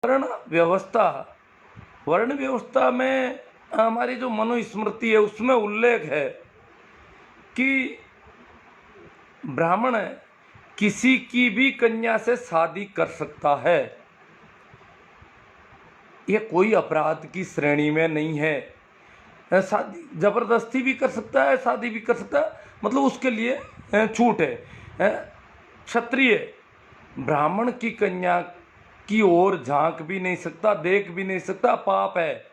वर्ण व्यवस्था, वर्ण व्यवस्था में हमारी जो मनुस्मृति है उसमें उल्लेख है कि ब्राह्मण किसी की भी कन्या से शादी कर सकता है। यह कोई अपराध की श्रेणी में नहीं है। शादी जबरदस्ती भी कर सकता है, शादी भी कर सकता है, मतलब उसके लिए छूट है। क्षत्रिय ब्राह्मण की कन्या की ओर झांक भी नहीं सकता, देख भी नहीं सकता, पाप है।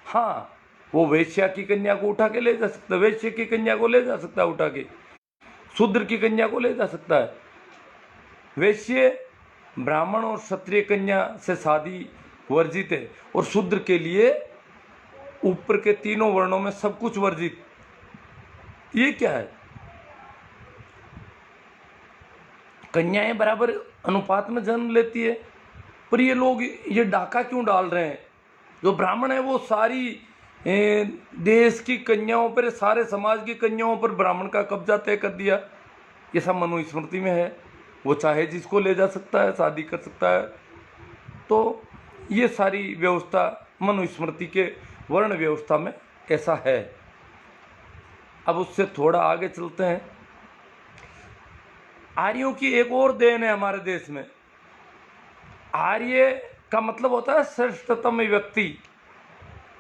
हाँ, वो वैश्या की कन्या को उठा के ले जा सकता है, वैश्य की कन्या को ले जा सकता है उठा के, शूद्र की कन्या को ले जा सकता है। वैश्य ब्राह्मण और क्षत्रिय कन्या से शादी वर्जित है, और शूद्र के लिए ऊपर के तीनों वर्णों में सब कुछ वर्जित। ये क्या है? कन्याएं बराबर अनुपात में जन्म लेती है, पर ये लोग ये डाका क्यों डाल रहे हैं? जो ब्राह्मण है वो सारी देश की कन्याओं पर, सारे समाज की कन्याओं पर ब्राह्मण का कब्जा तय कर दिया। ये सब मनुस्मृति में है। वो चाहे जिसको ले जा सकता है, शादी कर सकता है। तो ये सारी व्यवस्था मनुस्मृति के वर्ण व्यवस्था में ऐसा है। अब उससे थोड़ा आगे चलते हैं। आर्यों की एक और देन है हमारे देश में। आर्य का मतलब होता है श्रेष्ठतम व्यक्ति,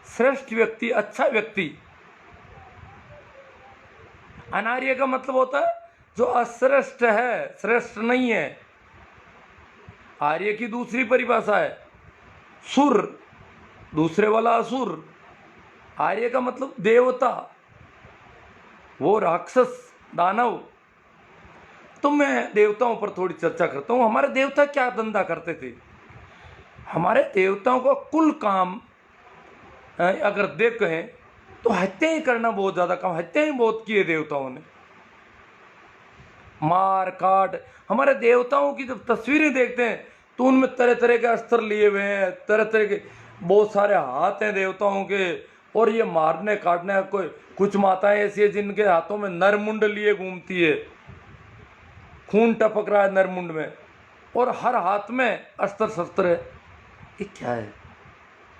श्रेष्ठ व्यक्ति, अच्छा व्यक्ति। अनार्य का मतलब होता है जो अश्रेष्ठ है, श्रेष्ठ नहीं है। आर्य की दूसरी परिभाषा है सुर, दूसरे वाला असुर। आर्य का मतलब देवता, वो राक्षस, दानव। तो मैं देवताओं पर थोड़ी चर्चा करता हूँ। हमारे देवता क्या धंधा करते थे? हमारे देवताओं का कुल काम अगर देखें तो हत्याएं करना बहुत ज़्यादा काम, हत्याएं बहुत की है देवताओं ने, मार काट। हमारे देवताओं की जब तस्वीरें देखते हैं तो उनमें तरह तरह के अस्त्र लिए हुए हैं, तरह तरह के बहुत सारे हाथ हैं देवताओं के, और ये मारने काटने। कोई कुछ माताएं ऐसी है जिनके हाथों में नरमुंड लिए घूमती है, खून टपक रहा है नरमुंड में, और हर हाथ में अस्त्र शस्त्र है। ये क्या है?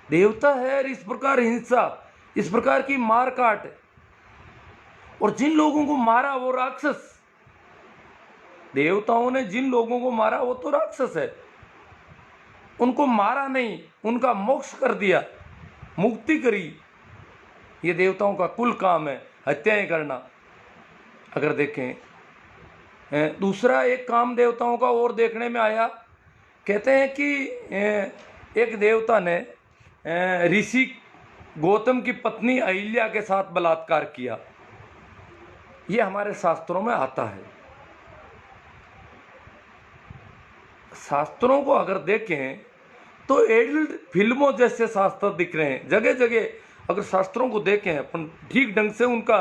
देवता है और इस प्रकार हिंसा, इस प्रकार की मार काट। और जिन लोगों को मारा वो राक्षस। देवताओं ने जिन लोगों को मारा वो तो राक्षस है। उनको मारा नहीं, उनका मोक्ष कर दिया, मुक्ति करी। ये देवताओं का कुल काम है, हत्याएं करना। अगर देखें दूसरा एक काम देवताओं का और देखने में आया। कहते हैं कि एक देवता ने ऋषि गौतम की पत्नी अहिल्या के साथ बलात्कार किया। ये हमारे शास्त्रों में आता है। शास्त्रों को अगर देखें तो एडल्ट फिल्मों जैसे शास्त्र दिख रहे हैं जगह जगह। अगर शास्त्रों को देखें, अपन ठीक ढंग से उनका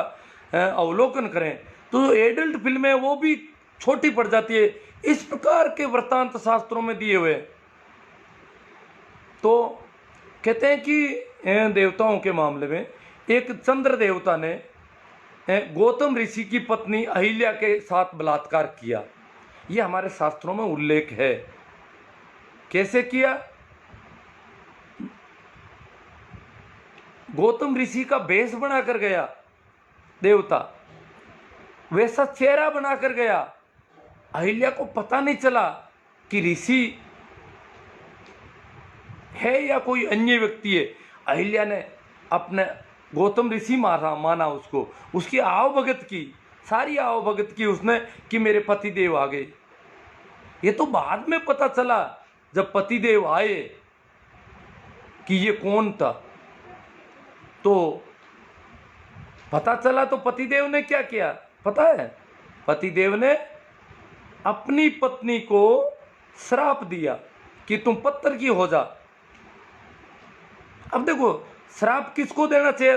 अवलोकन करें तो एडल्ट फिल्में वो भी छोटी पड़ जाती है। इस प्रकार के वृत्तांत शास्त्रों में दिए हुए। तो कहते हैं कि देवताओं के मामले में एक चंद्र देवता ने गौतम ऋषि की पत्नी अहिल्या के साथ बलात्कार किया। यह हमारे शास्त्रों में उल्लेख है। कैसे किया? गौतम ऋषि का भेष बनाकर गया देवता, वैसा चेहरा बनाकर गया। अहिल्या को पता नहीं चला कि ऋषि है या कोई अन्य व्यक्ति है। अहिल्या ने अपने गौतम ऋषि माना उसको, उसकी आवभगत की, सारी आवभगत की उसने कि मेरे पतिदेव आ गए। ये तो बाद में पता चला जब पतिदेव आए कि ये कौन था। तो पता चला तो पतिदेव ने क्या किया पता है? पतिदेव ने अपनी पत्नी को श्राप दिया कि तुम पत्थर की हो जा। अब देखो, श्राप किसको देना चाहिए?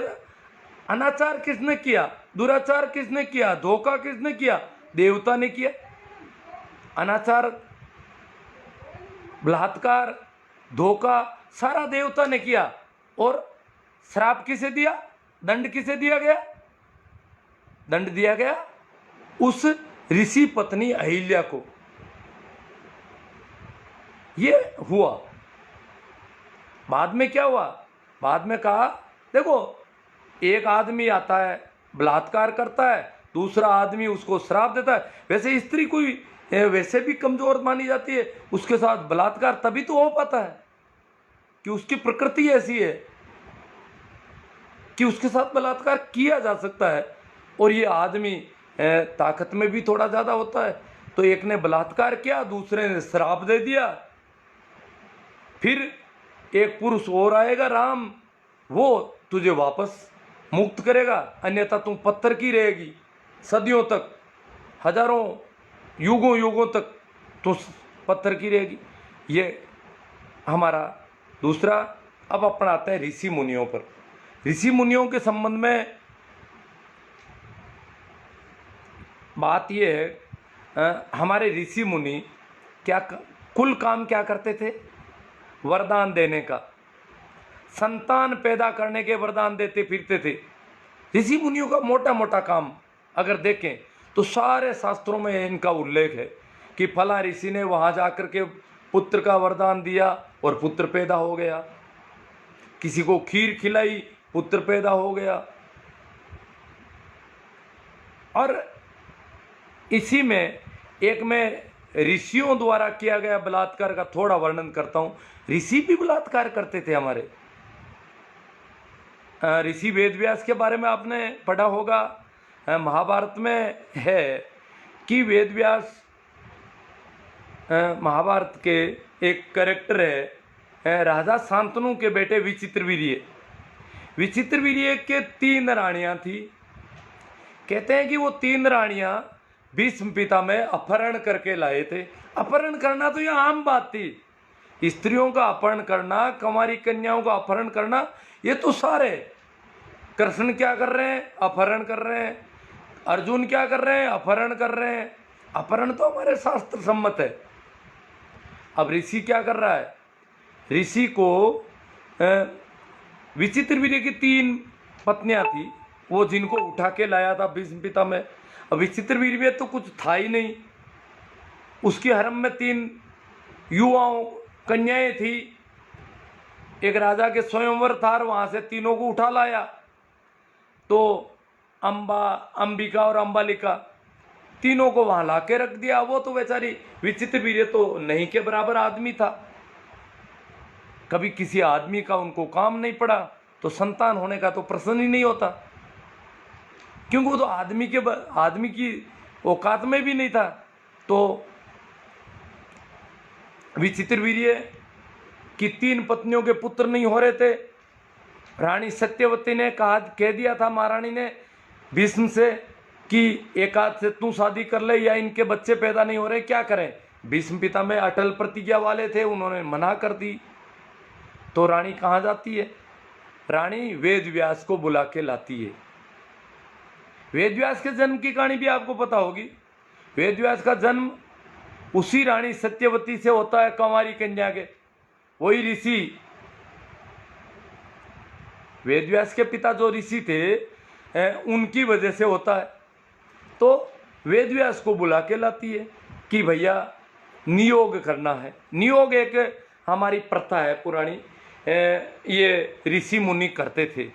अनाचार किसने किया? दुराचार किसने किया? धोखा किसने किया? देवता ने किया। अनाचार, बलात्कार, धोखा सारा देवता ने किया। और श्राप किसे दिया? दंड किसे दिया गया? दंड दिया गया उस ऋषि पत्नी अहिल्या को। ये हुआ। बाद में क्या हुआ, बाद में कहा देखो एक आदमी आता है बलात्कार करता है, दूसरा आदमी उसको श्राप देता है, वैसे स्त्री कोई वैसे भी कमजोर मानी जाती है, उसके साथ बलात्कार तभी तो हो पाता है कि उसकी प्रकृति ऐसी है कि उसके साथ बलात्कार किया जा सकता है। और ये आदमी ताकत में भी थोड़ा ज़्यादा होता है, तो एक ने बलात्कार किया, दूसरे ने श्राप दे दिया। फिर एक पुरुष और आएगा राम, वो तुझे वापस मुक्त करेगा, अन्यथा तुम पत्थर की रहेगी सदियों तक, हजारों युगों युगों तक तुम पत्थर की रहेगी। ये हमारा दूसरा। अब अपना आता है ऋषि मुनियों पर। ऋषि मुनियों के संबंध में बात यह है, हमारे ऋषि मुनि क्या कुल काम क्या करते थे, वरदान देने का, संतान पैदा करने के वरदान देते फिरते थे। ऋषि मुनियों का मोटा मोटा काम अगर देखें तो सारे शास्त्रों में इनका उल्लेख है कि फला ऋषि ने वहाँ जाकर के पुत्र का वरदान दिया और पुत्र पैदा हो गया, किसी को खीर खिलाई पुत्र पैदा हो गया। और इसी में एक मैं ऋषियों द्वारा किया गया बलात्कार का थोड़ा वर्णन करता हूँ। ऋषि भी बलात्कार करते थे हमारे। ऋषि वेदव्यास के बारे में आपने पढ़ा होगा, महाभारत में है कि वेदव्यास महाभारत के एक कैरेक्टर है, राजा शांतनु के बेटे विचित्रवीर्य। विचित्रवीर्य के 3 रानियां थी। कहते हैं कि वो 3 रानियां भीष्म पितामह अपहरण करके लाए थे। अपहरण करना तो यह आम बात थी, स्त्रियों का अपहरण करना, कुंवारी कन्याओं का अपहरण करना, ये तो सारे। कृष्ण क्या कर रहे हैं, अपहरण कर रहे हैं। अर्जुन क्या कर रहे हैं, अपहरण कर रहे हैं। अपहरण तो हमारे शास्त्र सम्मत है। अब ऋषि क्या कर रहा है, ऋषि को विचित्रवीर्य की 3 पत्नियां थी, वो जिनको उठा के लाया था भीष्म पितामह। अब विचित्रवीर्य तो कुछ था ही नहीं, उसके हरम में 3 युवाओं कन्याएं थी। एक राजा के स्वयंवर था, वहां से तीनों को उठा लाया। तो अंबा, अंबिका और अंबालिका, तीनों को वहां लाके रख दिया। वो तो बेचारी विचित्रवीर्य तो नहीं के बराबर आदमी था, कभी किसी आदमी का उनको काम नहीं पड़ा, तो संतान होने का तो प्रश्न ही नहीं होता, क्योंकि वो तो आदमी की औकात में भी नहीं था। तो विचित्रवीर्य की 3 पत्नियों के पुत्र नहीं हो रहे थे। रानी सत्यवती ने कह दिया था महारानी ने भीष्म से कि एक आध से तू शादी कर ले, या इनके बच्चे पैदा नहीं हो रहे, क्या करें। भीष्म पितामह अटल प्रतिज्ञा वाले थे, उन्होंने मना कर दी। तो रानी कहाँ जाती है, रानी वेदव्यास को बुला के लाती है। वेदव्यास के जन्म की कहानी भी आपको पता होगी। वेदव्यास का जन्म उसी रानी सत्यवती से होता है, कुंवारी कन्या के। वही ऋषि वेदव्यास के पिता जो ऋषि थे उनकी वजह से होता है। तो वेदव्यास को बुला के लाती है कि भैया नियोग करना है। नियोग एक हमारी प्रथा है पुरानी, ये ऋषि मुनि करते थे।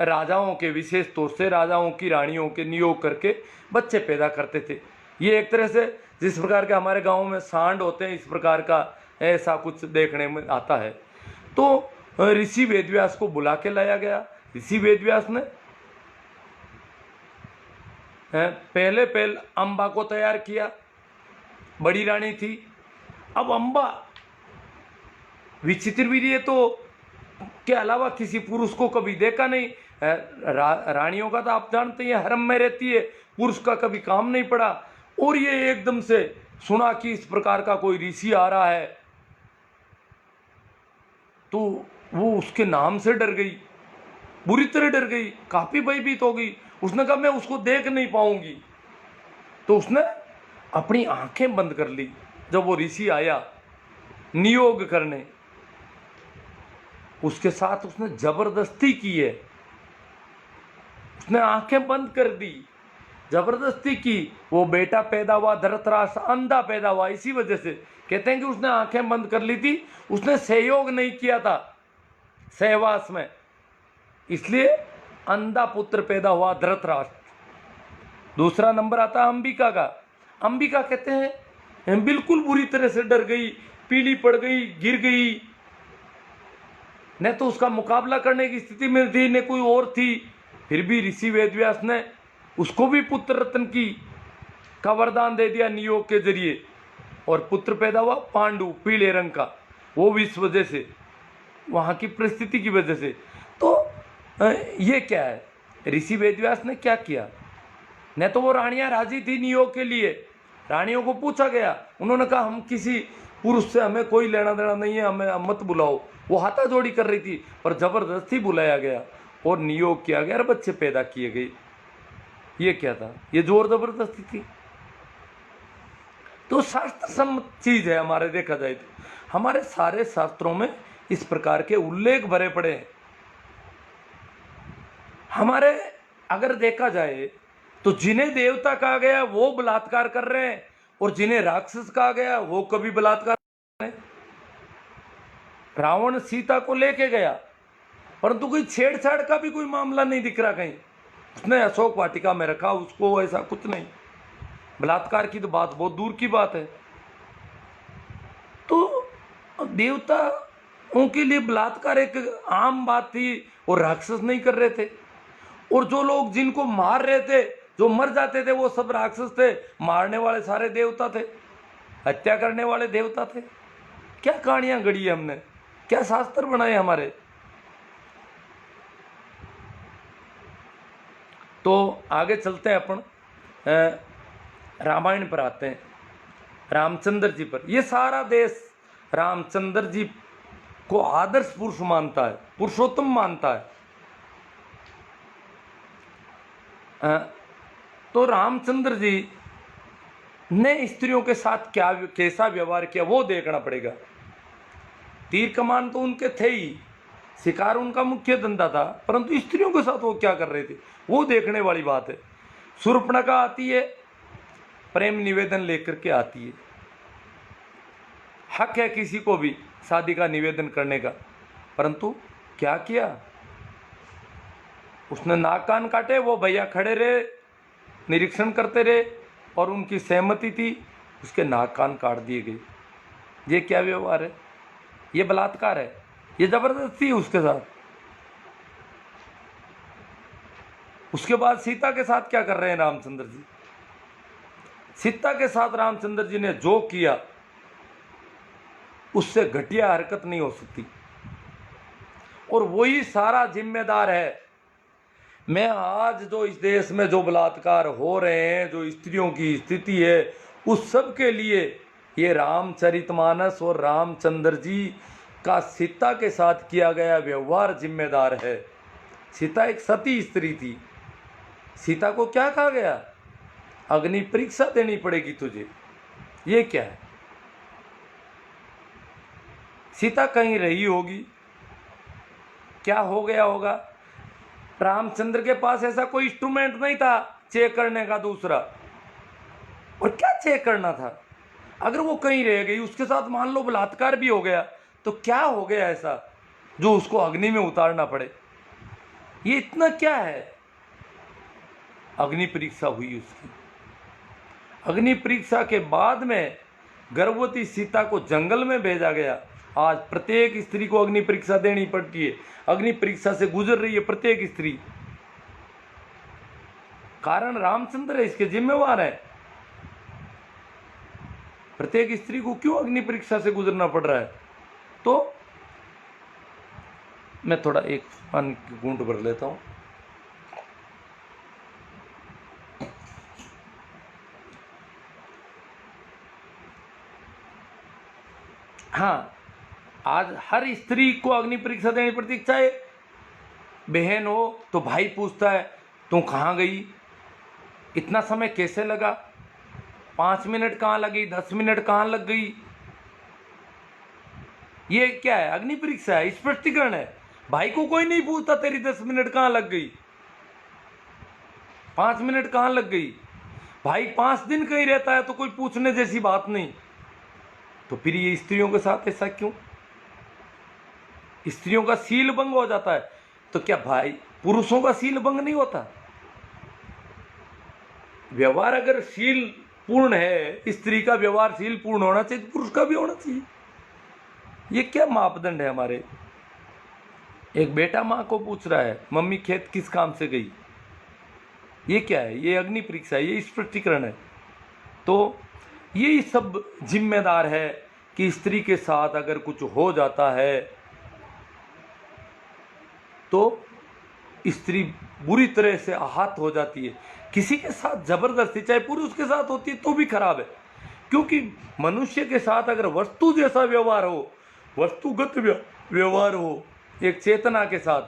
राजाओं के, विशेष तौर से राजाओं की रानियों के नियोग करके बच्चे पैदा करते थे। ये एक तरह से जिस प्रकार के हमारे गाँव में सांड होते हैं, इस प्रकार का ऐसा कुछ देखने में आता है। तो ऋषि वेदव्यास को बुला के लाया गया। ऋषि वेदव्यास ने पहले अंबा को तैयार किया, बड़ी रानी थी। अब अंबा विचित्रवीर्य तो के अलावा किसी पुरुष को कभी देखा नहीं। रानियों का तो आप जानते हैं हरम में रहती है, पुरुष का कभी काम नहीं पड़ा। और ये एकदम से सुना कि इस प्रकार का कोई ऋषि आ रहा है, तो वो उसके नाम से डर गई, बुरी तरह डर गई, काफी भयभीत हो गई। उसने कहा मैं उसको देख नहीं पाऊंगी। तो उसने अपनी आंखें बंद कर ली। जब वो ऋषि आया नियोग करने, उसके साथ उसने जबरदस्ती की है। उसने आंखें बंद कर दी जबरदस्ती की, वो बेटा पैदा हुआ, धृतराष्ट्र अंधा पैदा हुआ। इसी वजह से कहते हैं कि उसने आंखें बंद कर ली थी, उसने सहयोग नहीं किया था सहवास में, इसलिए अंधा पुत्र पैदा हुआ धृतराष्ट्र। दूसरा नंबर आता है अंबिका का। अंबिका कहते हैं बिल्कुल बुरी तरह से डर गई, पीली पड़ गई, गिर गई, न तो उसका मुकाबला करने की स्थिति में थी न कोई और थी। फिर भी ऋषि वेदव्यास ने उसको भी पुत्र रत्न का वरदान दे दिया नियोग के जरिए, और पुत्र पैदा हुआ पांडु, पीले रंग का। वो भी इस वजह से, वहाँ की परिस्थिति की वजह से। तो ये क्या है, ऋषि वेदव्यास ने क्या किया? न तो वो रानियां राजी थी नियोग के लिए, रानियों को पूछा गया, उन्होंने कहा हम किसी पुरुष से हमें कोई लेना देना नहीं है, हमें मत बुलाओ। वो हाथाजोड़ी कर रही थी, पर जबरदस्ती बुलाया गया और नियोग किया गया और बच्चे पैदा किए गए। ये क्या था? ये जोर जबरदस्ती थी। तो शास्त्र सम्मत चीज है हमारे, देखा जाए तो हमारे सारे शास्त्रों में इस प्रकार के उल्लेख भरे पड़े हैं। हमारे अगर देखा जाए तो जिन्हें देवता कहा गया वो बलात्कार कर रहे हैं, और जिन्हें राक्षस कहा गया वो कभी बलात्कार कर रहे हैं। रावण सीता को लेके गया, परंतु कोई छेड़छाड़ का भी कोई मामला नहीं दिख रहा कहीं। उसने अशोक वाटिका में रखा उसको, ऐसा कुछ नहीं। बलात्कार की तो बात बहुत दूर की बात है। तो देवताओं के लिए बलात्कार एक आम बात थी, और राक्षस नहीं कर रहे थे। और जो लोग जिनको मार रहे थे, जो मर जाते थे, वो सब राक्षस थे। मारने वाले सारे देवता थे, हत्या करने वाले देवता थे। क्या कहानियां गढ़ी है हमने, क्या शास्त्र बनाए हमारे। तो आगे चलते हैं अपन, रामायण पर आते हैं, रामचंद्र जी पर। ये सारा देश रामचंद्र जी को आदर्श पुरुष मानता है, पुरुषोत्तम मानता है। तो रामचंद्र जी ने स्त्रियों के साथ क्या कैसा व्यवहार किया वो देखना पड़ेगा। तीर कमान तो उनके थे ही, शिकार उनका मुख्य धंधा था, परंतु स्त्रियों के साथ वो क्या कर रहे थे वो देखने वाली बात है। शूर्पणखा आती है, प्रेम निवेदन लेकर के आती है। हक है किसी को भी शादी का निवेदन करने का, परंतु क्या किया उसने? नाक कान काटे, वो भैया खड़े रहे, निरीक्षण करते रहे, और उनकी सहमति थी, उसके नाक कान काट दिए गए। ये क्या व्यवहार है? ये बलात्कार है, ये जबरदस्ती है उसके साथ। उसके बाद सीता के साथ क्या कर रहे हैं रामचंद्र जी? सीता के साथ रामचंद्र जी ने जो किया उससे घटिया हरकत नहीं हो सकती, और वही सारा जिम्मेदार है। मैं आज जो इस देश में जो बलात्कार हो रहे हैं, जो स्त्रियों की स्थिति है, उस सब के लिए ये रामचरितमानस और रामचंद्र जी का सीता के साथ किया गया व्यवहार जिम्मेदार है। सीता एक सती स्त्री थी। सीता को क्या कहा गया? अग्नि परीक्षा देनी पड़ेगी तुझे। ये क्या है? सीता कहीं रही होगी, क्या हो गया होगा? रामचंद्र के पास ऐसा कोई इंस्ट्रूमेंट नहीं था चेक करने का दूसरा, और क्या चेक करना था? अगर वो कहीं रह गई, उसके साथ मान लो बलात्कार भी हो गया, तो क्या हो गया ऐसा जो उसको अग्नि में उतारना पड़े? ये इतना क्या है? अग्नि परीक्षा हुई उसकी। अग्नि परीक्षा के बाद में गर्भवती सीता को जंगल में भेजा गया। आज प्रत्येक स्त्री को अग्नि परीक्षा देनी पड़ती है, अग्नि परीक्षा से गुजर रही है प्रत्येक स्त्री। कारण रामचंद्र है, इसके जिम्मेवार है। प्रत्येक स्त्री को क्यों अग्नि परीक्षा से गुजरना पड़ रहा है? तो मैं थोड़ा एक पानी की घूंट भर लेता हूं। हाँ, आज हर स्त्री को अग्नि परीक्षा देनी पड़ती है। चाहे बहन हो तो भाई पूछता है तू कहाँ गई, इतना समय कैसे लगा, 5 मिनट कहाँ लगी, 10 मिनट कहाँ लग गई? ये क्या है? अग्नि परीक्षा है, स्पष्टीकरण है। भाई को कोई नहीं पूछता तेरी 10 मिनट कहाँ लग गई। 5 मिनट कहाँ लग गई भाई, 5 दिन कहीं रहता है तो कोई पूछने जैसी बात नहीं। तो फिर ये स्त्रियों के साथ ऐसा क्यों? स्त्रियों का सील भंग हो जाता है तो क्या भाई पुरुषों का सील भंग नहीं होता? व्यवहार अगर शील पूर्ण है, स्त्री का व्यवहार शील पूर्ण होना चाहिए तो पुरुष का भी होना चाहिए। ये क्या मापदंड है हमारे? एक बेटा माँ को पूछ रहा है मम्मी खेत किस काम से गई, ये क्या है? ये अग्नि परीक्षा है, ये स्पष्टीकरण है। तो ये सब जिम्मेदार है कि स्त्री के साथ अगर कुछ हो जाता है तो स्त्री बुरी तरह से आहत हो जाती है। किसी के साथ जबरदस्ती, चाहे पुरुष के साथ होती है तो भी खराब है, क्योंकि मनुष्य के साथ अगर वस्तु जैसा व्यवहार हो, वस्तुगत व्यवहार हो एक चेतना के साथ,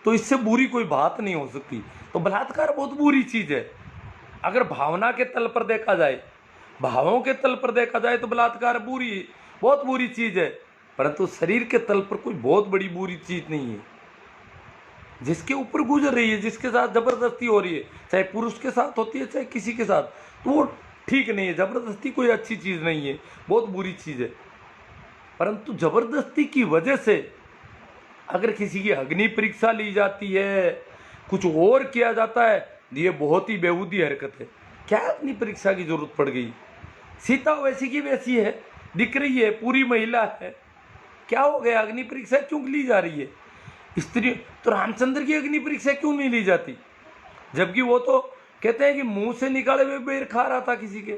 तो इससे बुरी कोई बात नहीं हो सकती। तो बलात्कार बहुत बुरी चीज है। अगर भावना के तल पर देखा जाए, भावों के तल पर देखा जाए तो बलात्कार बहुत बुरी चीज है, परंतु शरीर के तल पर कोई बहुत बड़ी बुरी चीज नहीं है। जिसके ऊपर गुजर रही है, जिसके साथ जबरदस्ती हो रही है, चाहे पुरुष के साथ होती है चाहे किसी के साथ, तो वो ठीक नहीं है। जबरदस्ती कोई अच्छी चीज नहीं है, बहुत बुरी चीज है। परंतु जबरदस्ती की वजह से अगर किसी की अग्नि परीक्षा ली जाती है, कुछ और किया जाता है, ये बहुत ही बेहूदी हरकत है। क्या अग्नि परीक्षा की जरूरत पड़ गई? सीता वैसी की वैसी है, दिख रही है, पूरी महिला है, क्या हो गया? अग्नि परीक्षा क्यों ली जा रही है? स्त्री तो रामचंद्र की अग्नि परीक्षा क्यों नहीं ली जाती? जबकि वो तो कहते हैं कि मुंह से निकाले हुए बेर खा रहा था, किसी के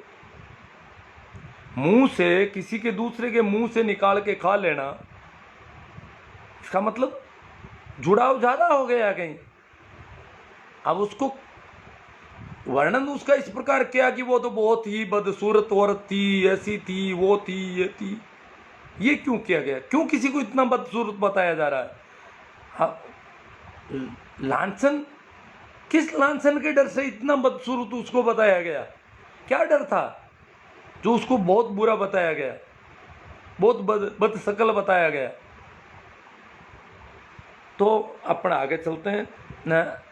मुंह से, किसी के दूसरे के मुंह से निकाल के खा लेना, इसका मतलब जुड़ाव ज्यादा हो गया कहीं। अब उसको वर्णन उसका इस प्रकार किया कि वो तो बहुत ही बदसूरत औरत थी, ऐसी थी, वो थी, ये थी। ये क्यों किया गया? क्यों किसी को इतना बदसूरत बताया जा रहा है? हाँ, लांछन, किस लांछन के डर से इतना बदसूरत उसको बताया गया? क्या डर था जो उसको बहुत बुरा बताया गया, बहुत बदशक्ल बताया गया? तो अपन आगे चलते हैं।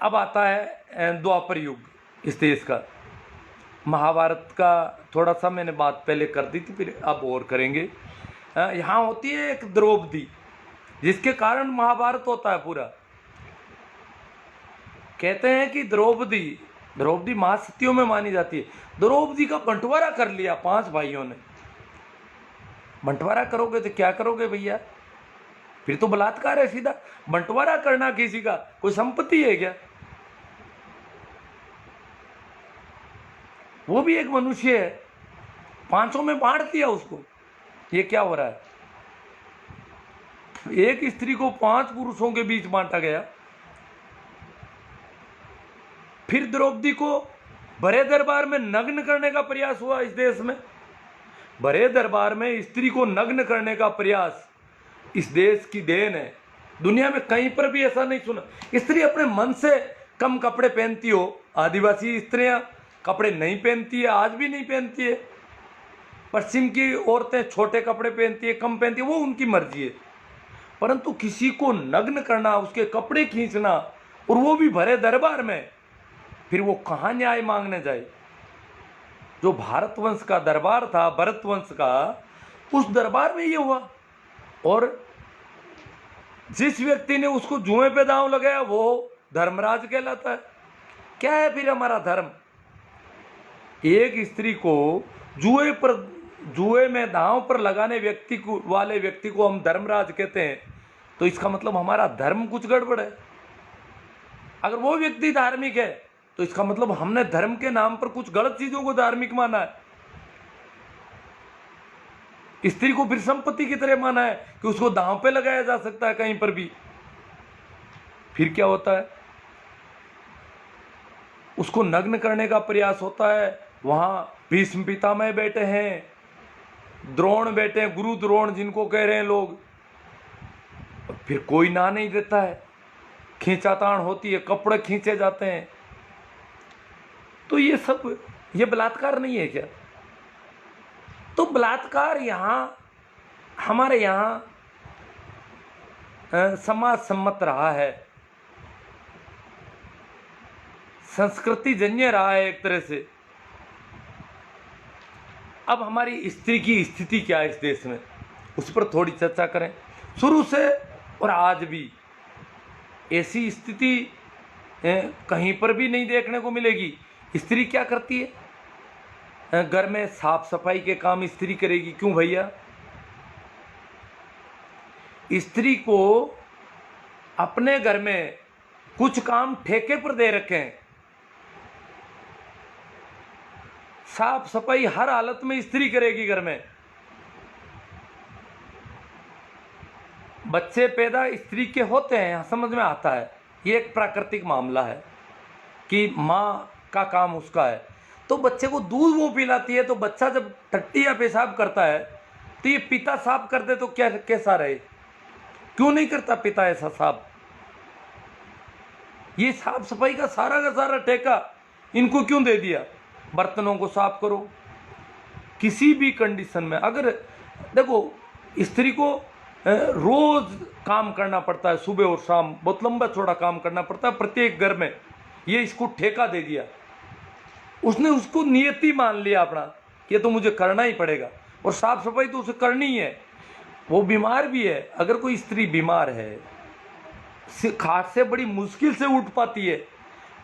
अब आता है द्वापर युग, इस देश का। महाभारत का थोड़ा सा मैंने बात पहले कर दी थी, फिर अब और करेंगे। यहाँ होती है एक द्रौपदी, जिसके कारण महाभारत होता है पूरा। कहते हैं कि द्रौपदी महासतियों में मानी जाती है। द्रौपदी का बंटवारा कर लिया 5 भाइयों ने। बंटवारा करोगे तो क्या करोगे भैया? फिर तो बलात्कार है सीधा। बंटवारा करना किसी का कोई संपत्ति है क्या? वो भी एक मनुष्य है, 500 में बांट दिया उसको। ये क्या हो रहा है? एक स्त्री को 5 पुरुषों के बीच बांटा गया। फिर द्रौपदी को बड़े दरबार में नग्न करने का प्रयास हुआ इस देश में। बड़े दरबार में स्त्री को नग्न करने का प्रयास इस देश की देन है। दुनिया में कहीं पर भी ऐसा नहीं सुना। स्त्री अपने मन से कम कपड़े पहनती हो, आदिवासी स्त्रियां कपड़े नहीं पहनती है, आज भी नहीं पहनती है। पश्चिम की औरतें छोटे कपड़े पहनती है, कम पहनती है, वो उनकी मर्जी है। परंतु किसी को नग्न करना, उसके कपड़े खींचना, और वो भी भरे दरबार में, फिर वो कहाँ न्याय मांगने जाए? जो भारत वंश का दरबार था, भरत वंश का, उस दरबार में ये हुआ। और जिस व्यक्ति ने उसको जुए पे दांव लगाया वो धर्मराज कहलाता है। क्या है फिर हमारा धर्म? एक स्त्री को जुए में दांव पर लगाने वाले व्यक्ति को हम धर्मराज कहते हैं, तो इसका मतलब हमारा धर्म कुछ गड़बड़ है। अगर वो व्यक्ति धार्मिक है तो इसका मतलब हमने धर्म के नाम पर कुछ गलत चीजों को धार्मिक माना है। स्त्री को फिर संपत्ति की तरह माना है कि उसको दांव पे लगाया जा सकता है कहीं पर भी। फिर क्या होता है? उसको नग्न करने का प्रयास होता है। वहां भीष्म पितामह बैठे हैं, द्रोण बैठे हैं, गुरु द्रोण जिनको कह रहे हैं लोग। फिर कोई ना नहीं देता है, खींचातान होती है, कपड़े खींचे जाते हैं। तो ये बलात्कार नहीं है क्या? तो बलात्कार हमारे यहाँ समाज सम्मत रहा है। संस्कृति जन्य रहा है एक तरह से। अब हमारी स्त्री की स्थिति क्या है इस देश में, उस पर थोड़ी चर्चा करें। शुरू से और आज भी ऐसी स्थिति कहीं पर भी नहीं देखने को मिलेगी। स्त्री क्या करती है? घर में साफ सफाई के काम स्त्री करेगी। क्यों भैया? स्त्री को अपने घर में कुछ काम ठेके पर दे रखे हैं। साफ सफाई हर हालत में स्त्री करेगी घर में। बच्चे पैदा स्त्री के होते हैं, समझ में आता है, ये एक प्राकृतिक मामला है कि माँ का काम उसका है। तो बच्चे को दूध वो पिलाती है, तो बच्चा जब टट्टी या पेशाब करता है तो ये पिता साफ कर दे तो क्या कैसा रहे? क्यों नहीं करता पिता ऐसा साफ? ये साफ सफाई का सारा ठेका इनको क्यों दे दिया? बर्तनों को साफ करो किसी भी कंडीशन में। अगर देखो, स्त्री को रोज काम करना पड़ता है, सुबह और शाम बहुत लंबा चौड़ा काम करना पड़ता है प्रत्येक घर में। ये इसको ठेका दे दिया, उसने उसको नियति मान लिया अपना कि ये तो मुझे करना ही पड़ेगा। और साफ सफाई तो उसे करनी ही है। वो बीमार भी है, अगर कोई स्त्री बीमार है, खाट से बड़ी मुश्किल से उठ पाती है,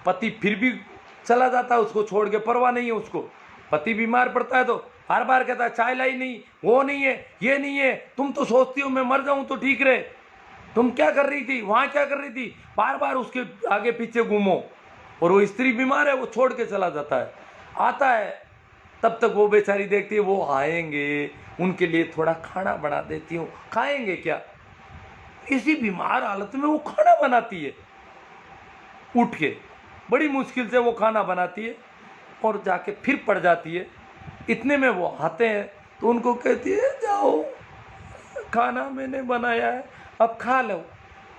पति फिर भी चला जाता है उसको छोड़ के, परवाह नहीं है उसको। पति बीमार पड़ता है तो हर बार कहता है चाय लाई नहीं, वो नहीं है, ये नहीं है, तुम तो सोचती हो मैं मर जाऊं तो ठीक रहे, तुम क्या कर रही थी वहां, क्या कर रही थी, बार बार उसके आगे पीछे घूमो। और वो स्त्री बीमार है, वो छोड़ के चला जाता है। आता है तब तक वो बेचारी देखती है वो आएंगे, उनके लिए थोड़ा खाना बना देती हूँ। खाएंगे क्या? इसी बीमार हालत में वो खाना बनाती है, उठ के बड़ी मुश्किल से वो खाना बनाती है और जाके फिर पड़ जाती है। इतने में वो आते हैं तो उनको कहती है जाओ खाना मैंने बनाया है, अब खा लो।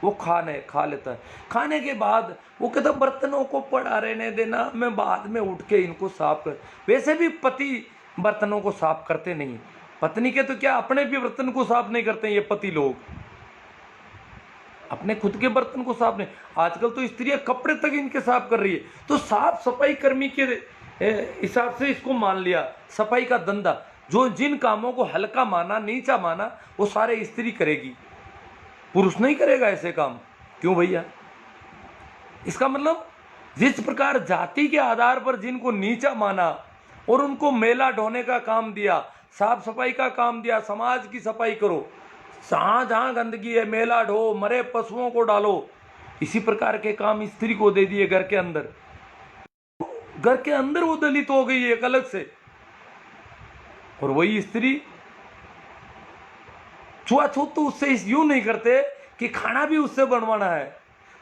वो खा लेता है। खाने के बाद वो कहता बर्तनों को पड़ा रहने देना, मैं बाद में उठ के इनको साफ कर। वैसे भी पति बर्तनों को साफ करते नहीं, पत्नी के तो क्या अपने भी बर्तन को साफ नहीं करते ये पति लोग, अपने खुद के बर्तन को साफ नहीं। आजकल तो स्त्रियां कपड़े तक इनके साफ कर रही है। तो साफ सफाई कर्मी के हिसाब से इसको मान लिया सफाई का धंधा। जो जिन कामों को हल्का माना, नीचा माना, वो सारे स्त्री करेगी, पुरुष नहीं करेगा ऐसे काम। क्यों भैया? इसका मतलब जिस प्रकार जाति के आधार पर जिनको नीचा माना और उनको मेला ढोने का काम दिया, साफ सफाई का काम दिया, समाज की सफाई करो, जहां जहां गंदगी है मेला ढो, मरे पशुओं को डालो, इसी प्रकार के काम स्त्री को दे दिए घर के अंदर। घर के अंदर वो दलित हो गई एक अलग से। और वही स्त्री छुआछूत तो उससे यूं नहीं करते कि खाना भी उससे बनवाना है,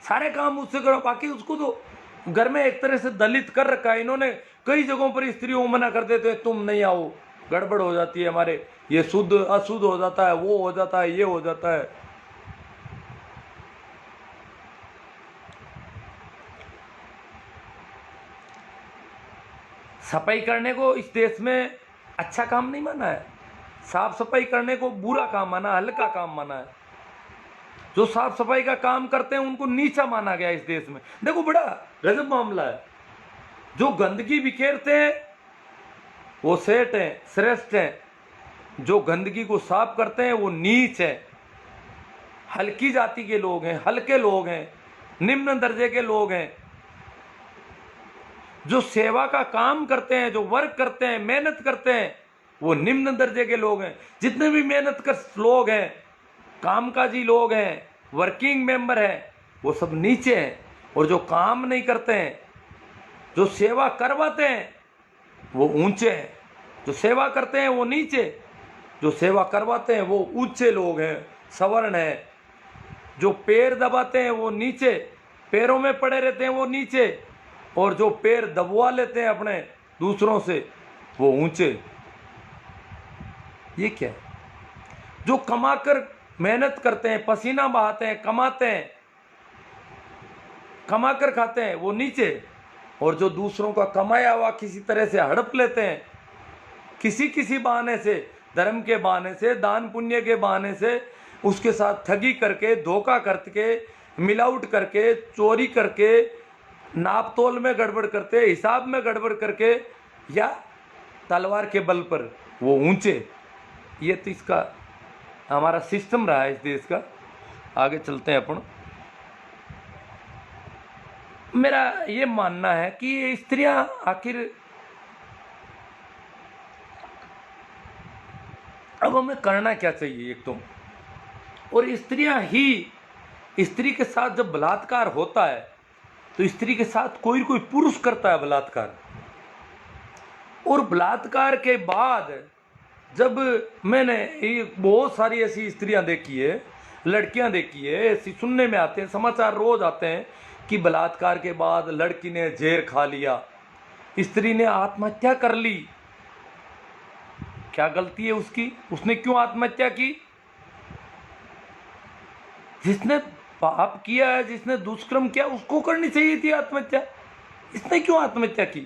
सारे काम उससे करो। बाकी उसको तो घर में एक तरह से दलित कर रखा है इन्होंने। कई जगहों पर स्त्रियों को मना कर देते हैं, तुम नहीं आओ, गड़बड़ हो जाती है, हमारे ये शुद्ध अशुद्ध हो जाता है, वो हो जाता है, ये हो जाता है। सफाई करने को इस देश में अच्छा काम नहीं माना है, साफ सफाई करने को बुरा काम माना, हल्का काम माना है। जो साफ सफाई का काम करते हैं उनको नीचा माना गया इस देश में। देखो बड़ा गजब मामला है। जो गंदगी बिखेरते हैं वो सेठ हैं, श्रेष्ठ हैं। जो गंदगी को साफ करते हैं वो नीच है, हल्की जाति के लोग हैं, हल्के लोग हैं, निम्न दर्जे के लोग हैं। जो सेवा का काम करते हैं, जो वर्क करते हैं, मेहनत करते हैं, वो निम्न दर्जे के लोग हैं। जितने भी मेहनत कर लोग हैं, कामकाजी लोग हैं, वर्किंग मेंबर हैं, वो सब नीचे हैं। और जो काम नहीं करते हैं, जो सेवा करवाते हैं, वो ऊंचे हैं। जो सेवा करते हैं वो नीचे, जो सेवा करवाते हैं वो ऊंचे लोग हैं, सवर्ण हैं। जो पैर दबाते हैं वो नीचे, पैरों में पड़े रहते हैं वो नीचे, और जो पैर दबवा लेते हैं अपने दूसरों से वो ऊंचे। ये क्या है? जो कमाकर मेहनत करते हैं, पसीना बहाते हैं, कमाते हैं, कमाकर खाते हैं, वो नीचे। और जो दूसरों का कमाया हुआ किसी तरह से हड़प लेते हैं, किसी बहाने से, धर्म के बहाने से, दान पुण्य के बहाने से, उसके साथ ठगी करके, धोखा करके, मिलावट करके, चोरी करके, नाप तोल में गड़बड़ करते, हिसाब में गड़बड़ करके, या तलवार के बल पर वो ऊंचे। ये तो इसका हमारा सिस्टम रहा है इस देश का। आगे चलते हैं अपन। मेरा ये मानना है कि ये स्त्रियां आखिर अब हमें करना क्या चाहिए एक तो, और स्त्रियां ही, स्त्री के साथ जब बलात्कार होता है तो स्त्री के साथ कोई कोई पुरुष करता है बलात्कार, और बलात्कार के बाद जब मैंने ये बहुत सारी ऐसी स्त्रियां देखी है, लड़कियां देखी है, ऐसी सुनने में आते हैं, समाचार रोज आते हैं कि बलात्कार के बाद लड़की ने जहर खा लिया, स्त्री ने आत्महत्या कर ली। क्या गलती है उसकी? उसने क्यों आत्महत्या की? जिसने पाप किया है, जिसने दुष्कर्म किया, उसको करनी चाहिए थी आत्महत्या, इसने क्यों आत्महत्या की?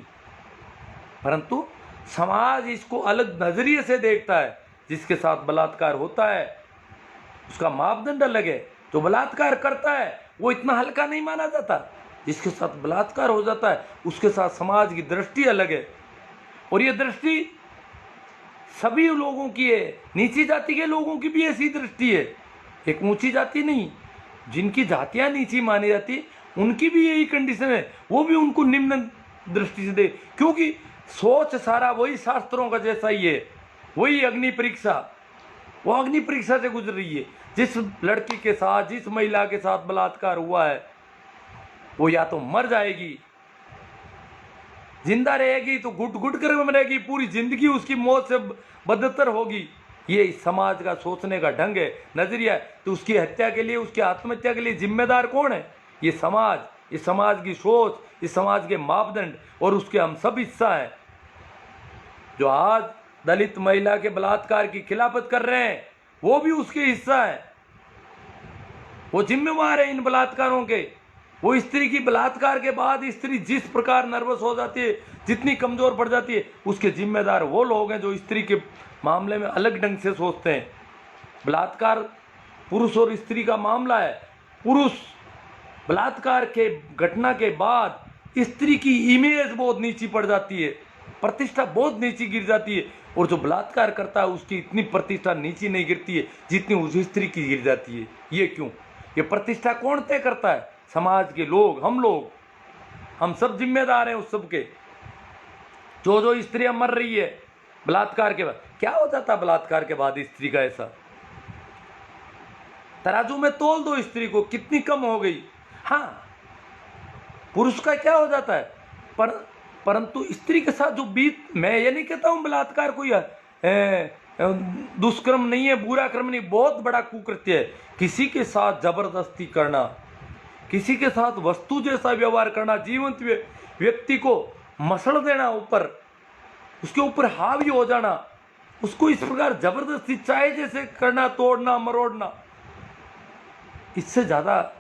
परंतु समाज इसको अलग नजरिए से देखता है। जिसके साथ बलात्कार होता है उसका मापदंड अलग है, जो बलात्कार करता है वो इतना हल्का नहीं माना जाता, जिसके साथ बलात्कार हो जाता है उसके साथ समाज की दृष्टि अलग है। और ये दृष्टि सभी लोगों की है, नीची जाति के लोगों की भी ऐसी दृष्टि है, एक ऊंची जाति नहीं। जिनकी जातियां नीची मानी जाती उनकी भी यही कंडीशन है, वो भी उनको निम्न दृष्टि से दे, क्योंकि सोच सारा वही शास्त्रों का जैसा ही है, वही अग्नि परीक्षा, वो अग्नि परीक्षा से गुजर रही है। जिस लड़की के साथ, जिस महिला के साथ बलात्कार हुआ है वो या तो मर जाएगी, जिंदा रहेगी तो घुट घुट कर मरेगी, पूरी जिंदगी उसकी मौत से बदतर होगी। ये समाज का सोचने का ढंग है, नजरिया है। तो उसकी हत्या के लिए, उसकी आत्महत्या के लिए जिम्मेदार कौन है? ये समाज, इस समाज की सोच, इस समाज के मापदंड, और उसके हम सब हिस्सा हैं। जो आज दलित महिला के बलात्कार की खिलाफत कर रहे हैं वो भी उसके हिस्सा है, वो जिम्मेवार है इन बलात्कारों के। वो स्त्री की बलात्कार के बाद स्त्री जिस प्रकार नर्वस हो जाती है, जितनी कमजोर पड़ जाती है, उसके जिम्मेदार वो लोग हैं जो स्त्री के मामले में अलग ढंग से सोचते हैं। बलात्कार पुरुष और स्त्री का मामला है। पुरुष बलात्कार के घटना के बाद स्त्री की इमेज बहुत नीची पड़ जाती है, प्रतिष्ठा बहुत नीची गिर जाती है, और जो बलात्कार करता है उसकी इतनी प्रतिष्ठा नीची नहीं गिरती है जितनी उस स्त्री की गिर जाती है। ये क्यों? ये प्रतिष्ठा कौन तय करता है? समाज के लोग, हम लोग, हम सब जिम्मेदार हैं उस सब के। जो स्त्रियां मर रही है बलात्कार के बाद, क्या हो जाता बलात्कार के बाद स्त्री का? ऐसा तराजू में तोल दो स्त्री को, कितनी कम हो गई। हाँ, पुरुष का क्या हो जाता है, परंतु स्त्री के साथ जो बीत, मैं ये नहीं कहता हूं बलात्कार कोई दुष्कर्म नहीं है, बुरा कर्म नहीं, बहुत बड़ा कुकृत्य है। किसी के साथ जबरदस्ती करना, किसी के साथ वस्तु जैसा व्यवहार करना, जीवंत व्यक्ति को मसल देना, ऊपर उसके ऊपर हावी हो जाना, उसको इस प्रकार जबरदस्ती चाहे जैसे करना, तोड़ना मरोड़ना, इससे ज्यादा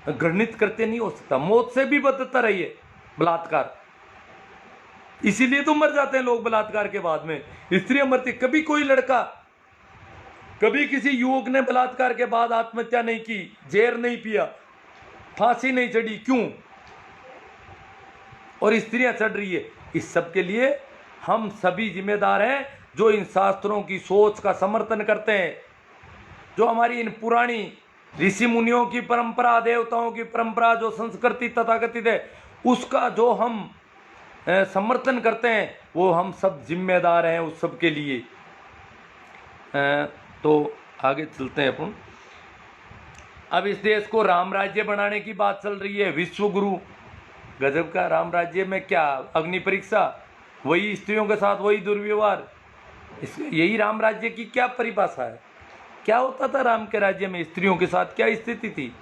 घृणित करते नहीं हो सकता। मौत से भी बदतर है ये बलात्कार। इसीलिए तो मर जाते हैं लोग बलात्कार के बाद में, स्त्रियां मरती। कभी कोई लड़का, कभी किसी युवक ने बलात्कार के बाद आत्महत्या नहीं की, जहर नहीं पिया, फांसी नहीं चढ़ी, क्यों? और स्त्रियां चढ़ रही है। इस सब के लिए हम सभी जिम्मेदार हैं जो इन शास्त्रों की सोच का समर्थन करते हैं, जो हमारी इन पुरानी ऋषि मुनियों की परंपरा, देवताओं की परंपरा, जो संस्कृति तथाकथित है, उसका जो हम समर्थन करते हैं, वो हम सब जिम्मेदार हैं उस सब के लिए। तो आगे चलते हैं अपन। अब इस देश को राम राज्य बनाने की बात चल रही है, विश्व गुरु, गजब का राम राज्य में क्या अग्नि परीक्षा, वही स्त्रियों के साथ वही दुर्व्यवहार, यही राम राज्य की क्या परिभाषा है? क्या होता था राम के राज्य में? स्त्रियों के साथ क्या स्थिति थी?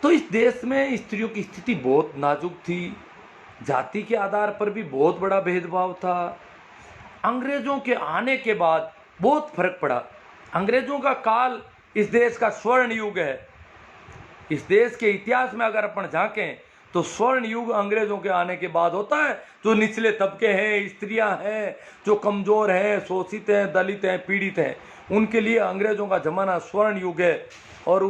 तो इस देश में स्त्रियों की स्थिति बहुत नाजुक थी, जाति के आधार पर भी बहुत बड़ा भेदभाव था। अंग्रेजों के आने के बाद बहुत फर्क पड़ा। अंग्रेजों का काल इस देश का स्वर्ण युग है। इस देश के इतिहास में अगर अपन झांकें तो स्वर्ण युग अंग्रेजों के आने के बाद होता है। जो निचले तबके हैं, स्त्रियां हैं, जो कमजोर हैं, शोषित हैं, दलित हैं, पीड़ित हैं, उनके लिए अंग्रेज़ों का ज़माना स्वर्ण युग है। और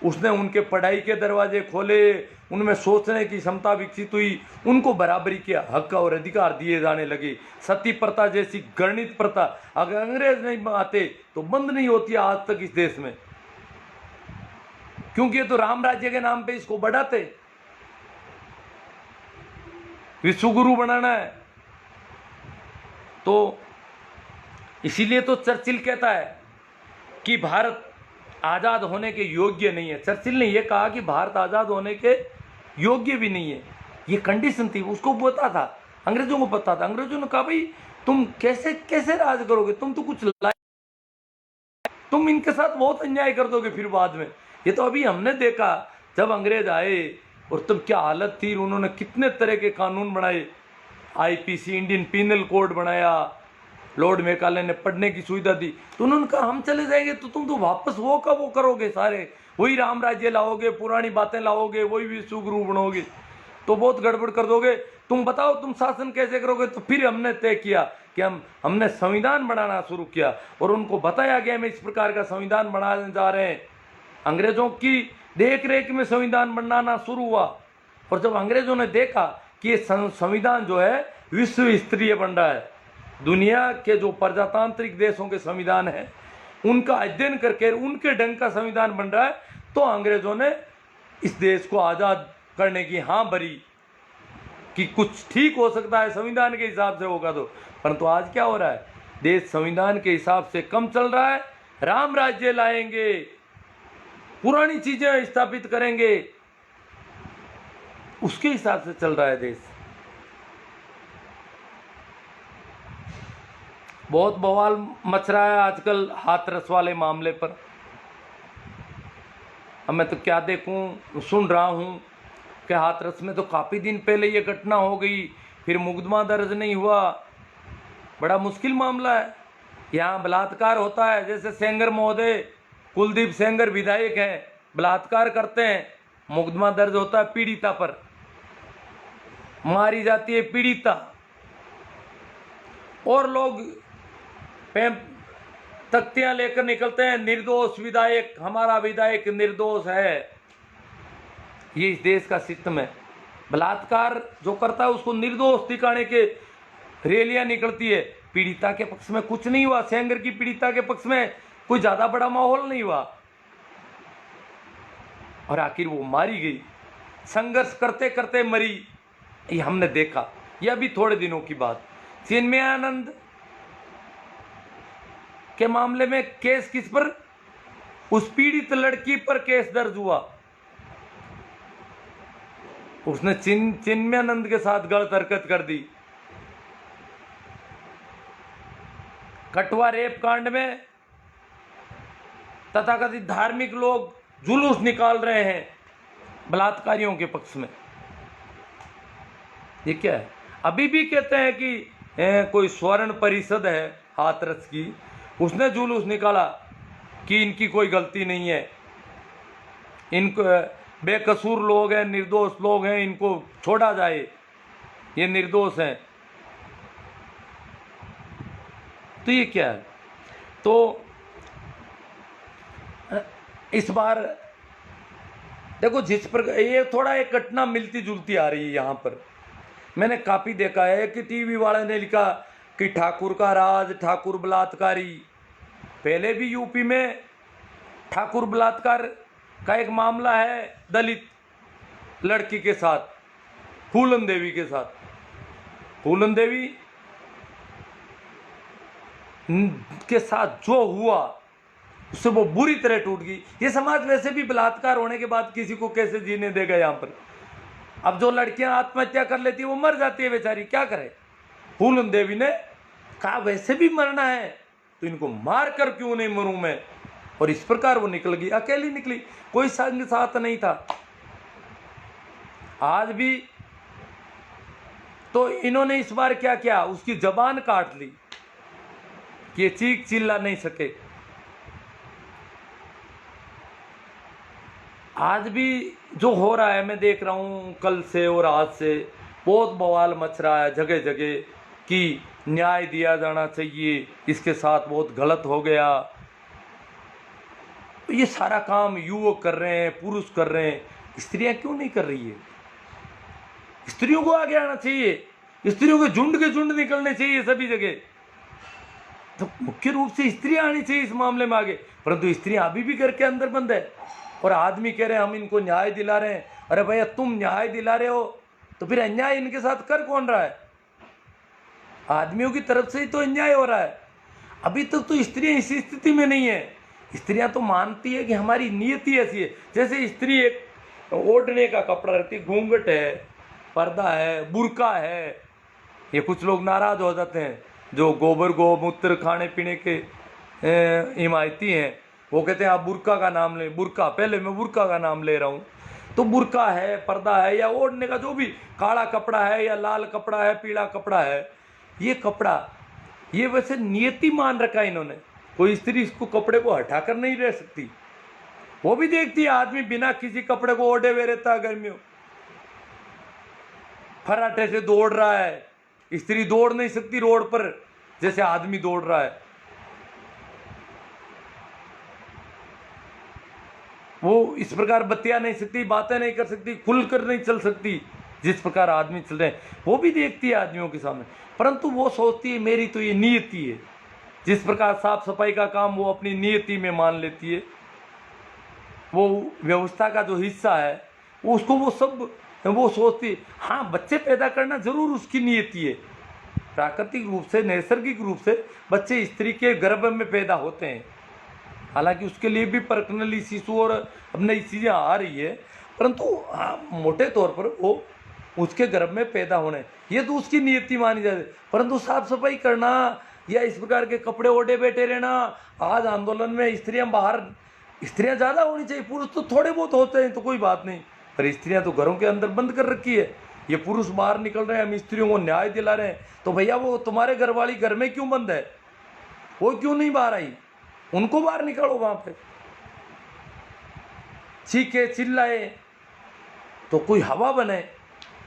उसने उनके पढ़ाई के दरवाजे खोले, उनमें सोचने की क्षमता विकसित हुई, उनको बराबरी के हक और अधिकार दिए जाने लगे। सती प्रथा जैसी घृणित प्रथा अगर अंग्रेज नहीं आते तो बंद नहीं होती आज तक इस देश में, क्योंकि ये तो राम राज्य के नाम पे इसको बढ़ाते। विश्व गुरु बनाना है तो इसीलिए तो चर्चिल कहता है कि भारत आज़ाद होने के योग्य नहीं है। चर्चिल ने यह कहा कि भारत आज़ाद होने के योग्य भी नहीं है, ये कंडीशन थी, उसको पता था, अंग्रेजों को पता था। अंग्रेजों ने कहा भाई तुम कैसे कैसे राज करोगे, तुम तो कुछ तुम इनके साथ बहुत अन्याय कर दोगे फिर बाद में। ये तो अभी हमने देखा जब अंग्रेज आए और तब क्या हालत थी, उन्होंने कितने तरह के कानून बनाए, आईपीसी इंडियन पिनल कोड बनाया, लॉर्ड मेकाले ने पढ़ने की सुविधा दी। तो उन्होंने कहा हम चले जाएंगे तो तुम तो वापस वो का वो करोगे, सारे वही राम राज्य लाओगे, पुरानी बातें लाओगे, वही विश्व गुरु बनोगे, तो बहुत गड़बड़ कर दोगे। तुम बताओ तुम शासन कैसे करोगे। तो फिर हमने तय किया कि हमने संविधान बनाना शुरू किया और उनको बताया गया हम इस प्रकार का संविधान बनाने जा रहे हैं। अंग्रेजों की देख रेख में संविधान बनाना शुरू हुआ और जब अंग्रेजों ने देखा कि ये संविधान जो है विश्व स्तरीय बन रहा है, दुनिया के जो प्रजातांत्रिक देशों के संविधान है उनका अध्ययन करके उनके ढंग का संविधान बन रहा है, तो अंग्रेजों ने इस देश को आज़ाद करने की हाँ भरी कि कुछ ठीक हो सकता है, संविधान के हिसाब से होगा तो। परंतु आज क्या हो रहा है, देश संविधान के हिसाब से कम चल रहा है, राम राज्य लाएंगे, पुरानी चीजें स्थापित करेंगे, उसके हिसाब से चल रहा है देश। बहुत बवाल मच रहा है आजकल हाथरस वाले मामले पर। अब मैं तो क्या देखूं, सुन रहा हूं कि हाथरस में तो काफ़ी दिन पहले ये घटना हो गई, फिर मुकदमा दर्ज नहीं हुआ। बड़ा मुश्किल मामला है। यहाँ बलात्कार होता है, जैसे सेंगर महोदय, कुलदीप सेंगर विधायक हैं, बलात्कार करते हैं, मुकदमा दर्ज होता है पीड़िता पर, मारी जाती है पीड़िता, और लोग तख्तियां लेकर निकलते हैं, निर्दोष विधायक, हमारा विधायक निर्दोष है। ये इस देश का सिस्टम है। बलात्कार जो करता है उसको निर्दोष दिखाने के रैलियां निकलती है। पीड़िता के पक्ष में कुछ नहीं हुआ, सेंगर की पीड़िता के पक्ष में कोई ज्यादा बड़ा माहौल नहीं हुआ और आखिर वो मारी गई, संघर्ष करते करते मरी। ये हमने देखा। यह भी थोड़े दिनों की बात। चिन्मयानंद के मामले में केस किस पर, उस पीड़ित लड़की पर केस दर्ज हुआ। उसने चिन्मयानंद के साथ गलत हरकत कर दी। कठुआ रेप कांड में तथाकथित धार्मिक लोग जुलूस निकाल रहे हैं बलात्कारियों के पक्ष में। ये क्या है? अभी भी कहते हैं कि कोई स्वर्ण परिषद है हाथरस की, उसने जुलूस निकाला कि इनकी कोई गलती नहीं है, इनको बेकसूर लोग हैं, निर्दोष लोग हैं, इनको छोड़ा जाए, ये निर्दोष हैं। तो ये क्या है? तो इस बार देखो, जिस पर ये थोड़ा एक घटना मिलती जुलती आ रही है यहाँ पर। मैंने काफ़ी देखा है कि टीवी वाले ने लिखा कि ठाकुर का राज, ठाकुर बलात्कारी। पहले भी यूपी में ठाकुर बलात्कार का एक मामला है दलित लड़की के साथ, फूलन देवी के साथ। फूलन देवी के साथ जो हुआ उससे वो बुरी तरह टूट गई। ये समाज वैसे भी बलात्कार होने के बाद किसी को कैसे जीने देगा यहाँ पर। अब जो लड़कियां आत्महत्या कर लेती है वो मर जाती है बेचारी, क्या करे। फूलन देवी ने कहा वैसे भी मरना है तो इनको मार कर क्यों नहीं मरूं मैं, और इस प्रकार वो निकल गई, अकेली निकली, कोई संग साथ नहीं था। आज भी तो इन्होंने इस बार क्या किया, उसकी जबान काट ली कि ये चीख चिल्ला नहीं सके। आज भी जो हो रहा है मैं देख रहा हूँ, कल से और आज से बहुत बवाल मच रहा है जगह जगह कि न्याय दिया जाना चाहिए, इसके साथ बहुत गलत हो गया, तो ये सारा काम युवक कर रहे हैं, पुरुष कर रहे हैं, स्त्रियां क्यों नहीं कर रही है? स्त्रियों को आगे आना चाहिए, स्त्रियों के झुंड निकलने चाहिए सभी जगह। तो मुख्य रूप से स्त्रियां आनी चाहिए इस मामले में आगे, परंतु स्त्रियां अभी भी घर के अंदर बंद है। और आदमी कह रहे हैं हम इनको न्याय दिला रहे हैं। अरे भैया, तुम न्याय दिला रहे हो तो फिर अन्याय इनके साथ कर कौन रहा है? आदमियों की तरफ से ही तो अन्याय हो रहा है। अभी तक तो स्त्रियां इस स्थिति में नहीं है। स्त्रियां तो मानती है कि हमारी नियति ऐसी है। जैसे स्त्री एक ओढ़ने का कपड़ा रहती है, घूंघट है, पर्दा है, बुर्का है। ये कुछ लोग नाराज हो जाते हैं जो गोबर गोमूत्र खाने पीने के हिमायती हैं, वो कहते हैं आप बुर्का का नाम लें। बुर्का, पहले मैं बुर्का का नाम ले रहा हूँ। तो बुर्का है, पर्दा है, या ओढ़ने का जो भी काला कपड़ा है या लाल कपड़ा है, पीला कपड़ा है, ये कपड़ा ये वैसे नियति मान रखा है इन्होंने। कोई स्त्री इसको कपड़े को हटाकर नहीं रह सकती। वो भी देखती है आदमी बिना किसी कपड़े को ओढ़े हुए रहता है गर्मियों, फराटे से दौड़ रहा है। स्त्री दौड़ नहीं सकती रोड पर जैसे आदमी दौड़ रहा है। वो इस प्रकार बतिया नहीं सकती, बातें नहीं कर सकती, खुलकर नहीं चल सकती जिस प्रकार आदमी चल रहे हैं। वो भी देखती है आदमियों के सामने, परंतु वो सोचती है मेरी तो ये नियति है। जिस प्रकार साफ सफाई का काम वो अपनी नियति में मान लेती है, वो व्यवस्था का जो हिस्सा है वो उसको वो सब वो सोचती है। हाँ, बच्चे पैदा करना जरूर उसकी नियति है। प्राकृतिक रूप से, नैसर्गिक रूप से बच्चे स्त्री के गर्भ में पैदा होते हैं। हालांकि उसके लिए भी पर्सनली शिशु और अब नई चीज़ें आ रही है, परंतु मोटे तौर पर वो उसके गर्भ में पैदा होने, ये तो उसकी नियति मानी जाती है। परंतु साफ सफाई करना या इस प्रकार के कपड़े ओढ़े बैठे रहना, आज आंदोलन में स्त्रियां ज़्यादा होनी चाहिए, पुरुष तो थोड़े बहुत होते हैं तो कोई बात नहीं, पर स्त्रियां तो घरों के अंदर बंद कर रखी है। ये पुरुष बाहर निकल रहे हैं, हम स्त्रियों को न्याय दिला रहे हैं, तो भैया वो तुम्हारे घर वाली घर में क्यों बंद है? वो क्यों नहीं बाहर आई? उनको बाहर निकालो, वहां पे चीखे चिल्लाए तो कोई हवा बने,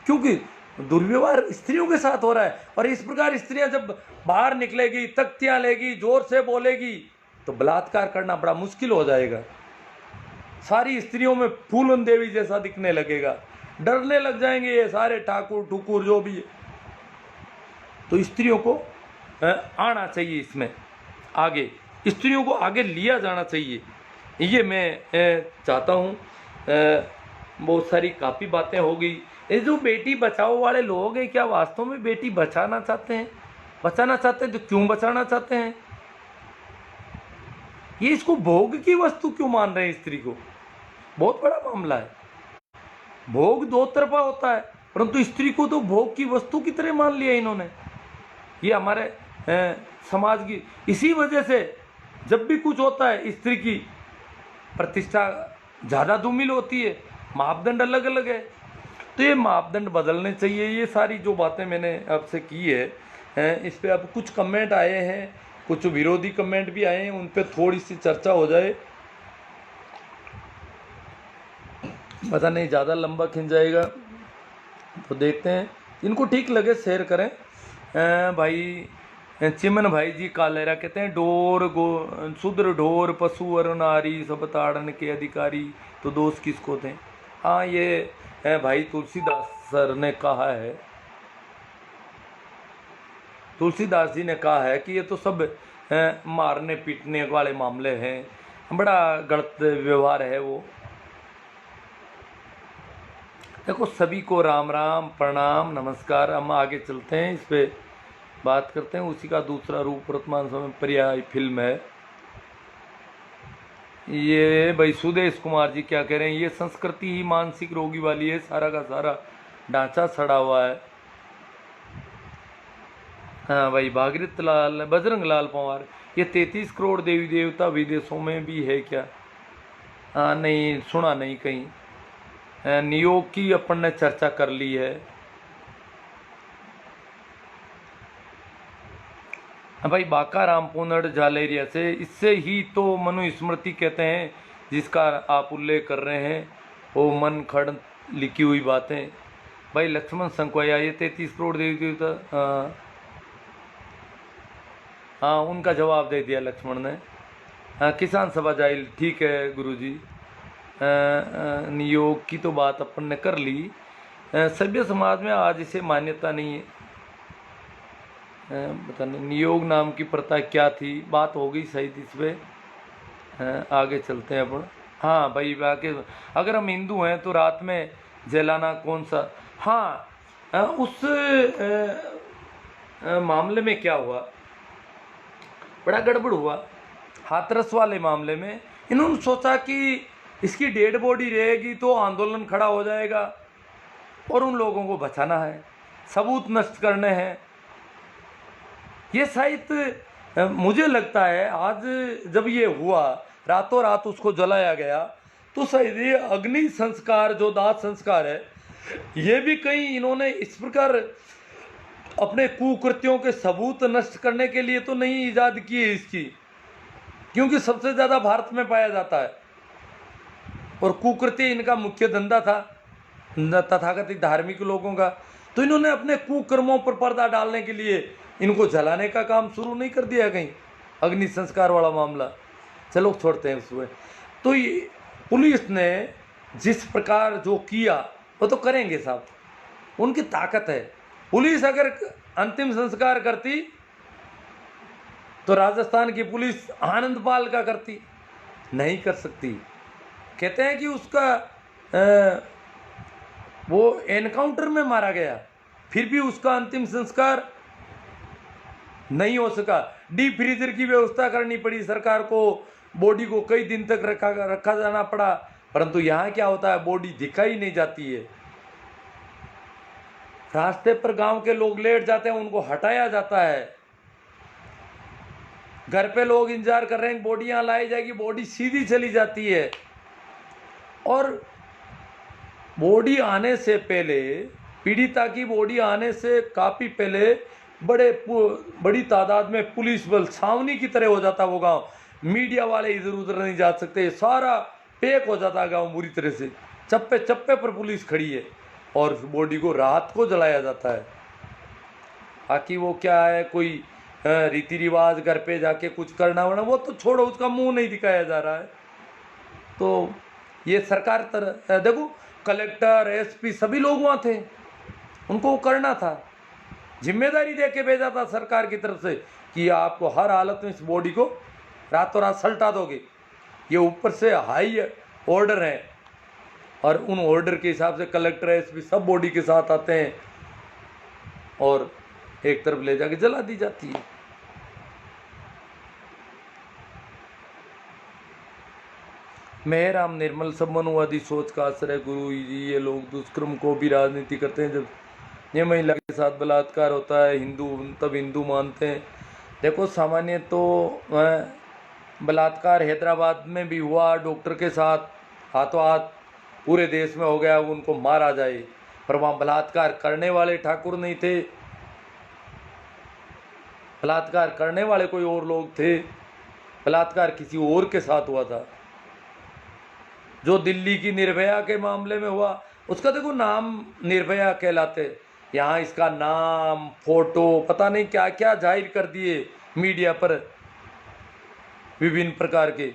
क्योंकि दुर्व्यवहार स्त्रियों के साथ हो रहा है। और इस प्रकार स्त्रियां जब बाहर निकलेगी, तख्तियां लेगी, जोर से बोलेगी, तो बलात्कार करना बड़ा मुश्किल हो जाएगा। सारी स्त्रियों में फूलन देवी जैसा दिखने लगेगा, डरने लग जाएंगे ये सारे ठाकुर ठुकुर जो भी है। तो स्त्रियों को आना चाहिए, इसमें आगे स्त्रियों को आगे लिया जाना चाहिए, ये मैं चाहता हूँ। बहुत सारी काफ़ी बातें हो गई। ये जो बेटी बचाओ वाले लोग हैं, क्या वास्तव में बेटी बचाना चाहते हैं? बचाना चाहते हैं तो क्यों बचाना चाहते हैं? ये इसको भोग की वस्तु क्यों मान रहे हैं स्त्री को? बहुत बड़ा मामला है। भोग दो तरफा होता है, परंतु स्त्री को तो भोग की वस्तु की तरह मान लिया इन्होंने। ये हमारे समाज की इसी वजह से जब भी कुछ होता है स्त्री की प्रतिष्ठा ज़्यादा धूमिल होती है, मापदंड अलग अलग है। तो ये मापदंड बदलने चाहिए। ये सारी जो बातें मैंने आपसे की है, इस पर अब कुछ कमेंट आए हैं, कुछ विरोधी कमेंट भी आए हैं, उन पर थोड़ी सी चर्चा हो जाए। पता नहीं ज़्यादा लंबा खिंच जाएगा तो देखते हैं। इनको ठीक लगे शेयर करें। भाई चिमन भाई जी कालेरा कहते हैं डोर गो शूद्र ढोर पशु और नारी सब ताड़न के अधिकारी, तो दोष किसको थे? हाँ, ये भाई तुलसीदास सर ने कहा है, तुलसीदास जी ने कहा है कि ये तो सब मारने पीटने वाले मामले हैं, बड़ा गलत व्यवहार है वो। देखो, सभी को राम राम प्रणाम नमस्कार। हम आगे चलते हैं, इस पे बात करते हैं। उसी का दूसरा रूप वर्तमान समय पर्याय फिल्म है। ये भाई सुदेश कुमार जी क्या कह रहे हैं? ये संस्कृति ही मानसिक रोगी वाली है, सारा का सारा ढांचा सड़ा हुआ है। हाँ भाई, भागीरथ लाल बजरंग लाल पवार, ये 33 करोड़ देवी देवता विदेशों में भी है क्या? हाँ, नहीं सुना नहीं कहीं। नियोग की अपन ने चर्चा कर ली है। भाई बाका राम पुनड़ झालेरिया से, इससे ही तो मनुस्मृति कहते हैं जिसका आप उल्लेख कर रहे हैं, वो मन खड़ लिखी हुई बातें। भाई लक्ष्मण संकवाया, ये 33 करोड़ देवी देवता, हाँ उनका जवाब दे दिया लक्ष्मण ने। किसान सभा जाइल, ठीक है गुरुजी। नियोग की तो बात अपन ने कर ली। सभ्य समाज में आज इसे मान्यता नहीं है। पता नहीं नियोग नाम की प्रथा क्या थी, बात हो गई सही इस पे। आगे चलते हैं अपन। हाँ भाई, बाकी अगर हम हिंदू हैं तो रात में जलाना कौन सा। हाँ, उस मामले में क्या हुआ, बड़ा गड़बड़ हुआ। हाथरस वाले मामले में इन्होंने सोचा कि इसकी डेड बॉडी रहेगी तो आंदोलन खड़ा हो जाएगा और उन लोगों को बचाना है, सबूत नष्ट करने हैं। ये शायद मुझे लगता है आज जब ये हुआ, रातों रात उसको जलाया गया, तो शायद ये अग्नि संस्कार जो दाह संस्कार है, ये भी कहीं इन्होंने इस प्रकार अपने कुकृत्यों के सबूत नष्ट करने के लिए तो नहीं ईजाद की है इसकी, क्योंकि सबसे ज़्यादा भारत में पाया जाता है और कुकृत्य इनका मुख्य धंधा था तथाकथित धार्मिक लोगों का। तो इन्होंने अपने कुकर्मों पर पर्दा डालने के लिए इनको जलाने का काम शुरू नहीं कर दिया कहीं, अग्नि संस्कार वाला मामला। चलो छोड़ते हैं उसमें। तो ये पुलिस ने जिस प्रकार जो किया वो तो करेंगे साहब, उनकी ताकत है। पुलिस अगर अंतिम संस्कार करती तो राजस्थान की पुलिस आनंदपाल का करती, नहीं कर सकती। कहते हैं कि उसका वो एनकाउंटर में मारा गया, फिर भी उसका अंतिम संस्कार नहीं हो सका। डीप फ्रीजर की व्यवस्था करनी पड़ी सरकार को, बॉडी को कई दिन तक रखा जाना पड़ा। परंतु यहाँ क्या होता है, बॉडी दिखाई नहीं जाती है। रास्ते पर गांव के लोग लेट जाते हैं, उनको हटाया जाता है। घर पे लोग इंतजार कर रहे हैं बॉडी यहाँ लाई जाएगी, बॉडी सीधी चली जाती है। और बॉडी आने से पहले, पीड़िता की बॉडी आने से काफ़ी पहले बड़ी तादाद में पुलिस बल छावनी की तरह हो जाता वो गाँव। मीडिया वाले इधर उधर नहीं जा सकते, सारा पैक हो जाता गाँव बुरी तरह से। चप्पे चप्पे पर पुलिस खड़ी है और बॉडी को रात को जलाया जाता है। बाकी वो क्या है, कोई रीति रिवाज घर पे जाके कुछ करना वरना वो तो छोड़ो, उसका मुंह नहीं दिखाया जा रहा है। तो ये सरकार तरह देखो, कलेक्टर एसपी सभी लोग वहाँ थे, उनको वो करना था, जिम्मेदारी दे के भेजा था सरकार की तरफ से कि आपको हर हालत में इस बॉडी को रातों रात सल्टा दोगे। ये ऊपर से हाई ऑर्डर है और उन ऑर्डर के हिसाब से कलेक्टर एसपी सब बॉडी के साथ आते हैं और एक तरफ ले जाके जला दी जाती है। मेहराम निर्मल सब मनुवादी सोच का असर है गुरु जी। ये लोग दुष्कर्म को भी राजनीति करते हैं। जब ये महिला के साथ बलात्कार होता है हिंदू, तब हिंदू मानते हैं। देखो सामान्य तो बलात्कार हैदराबाद में भी हुआ, डॉक्टर के साथ हाथों हाथ पूरे देश में हो गया, उनको मारा जाए, पर वहाँ बलात्कार करने वाले ठाकुर नहीं थे, बलात्कार करने वाले कोई और लोग थे, बलात्कार किसी और के साथ हुआ था। जो दिल्ली की निर्भया के मामले में हुआ, उसका देखो नाम निर्भया कहलाते, यहाँ इसका नाम फोटो पता नहीं क्या क्या जाहिर कर दिए मीडिया पर विभिन्न प्रकार के।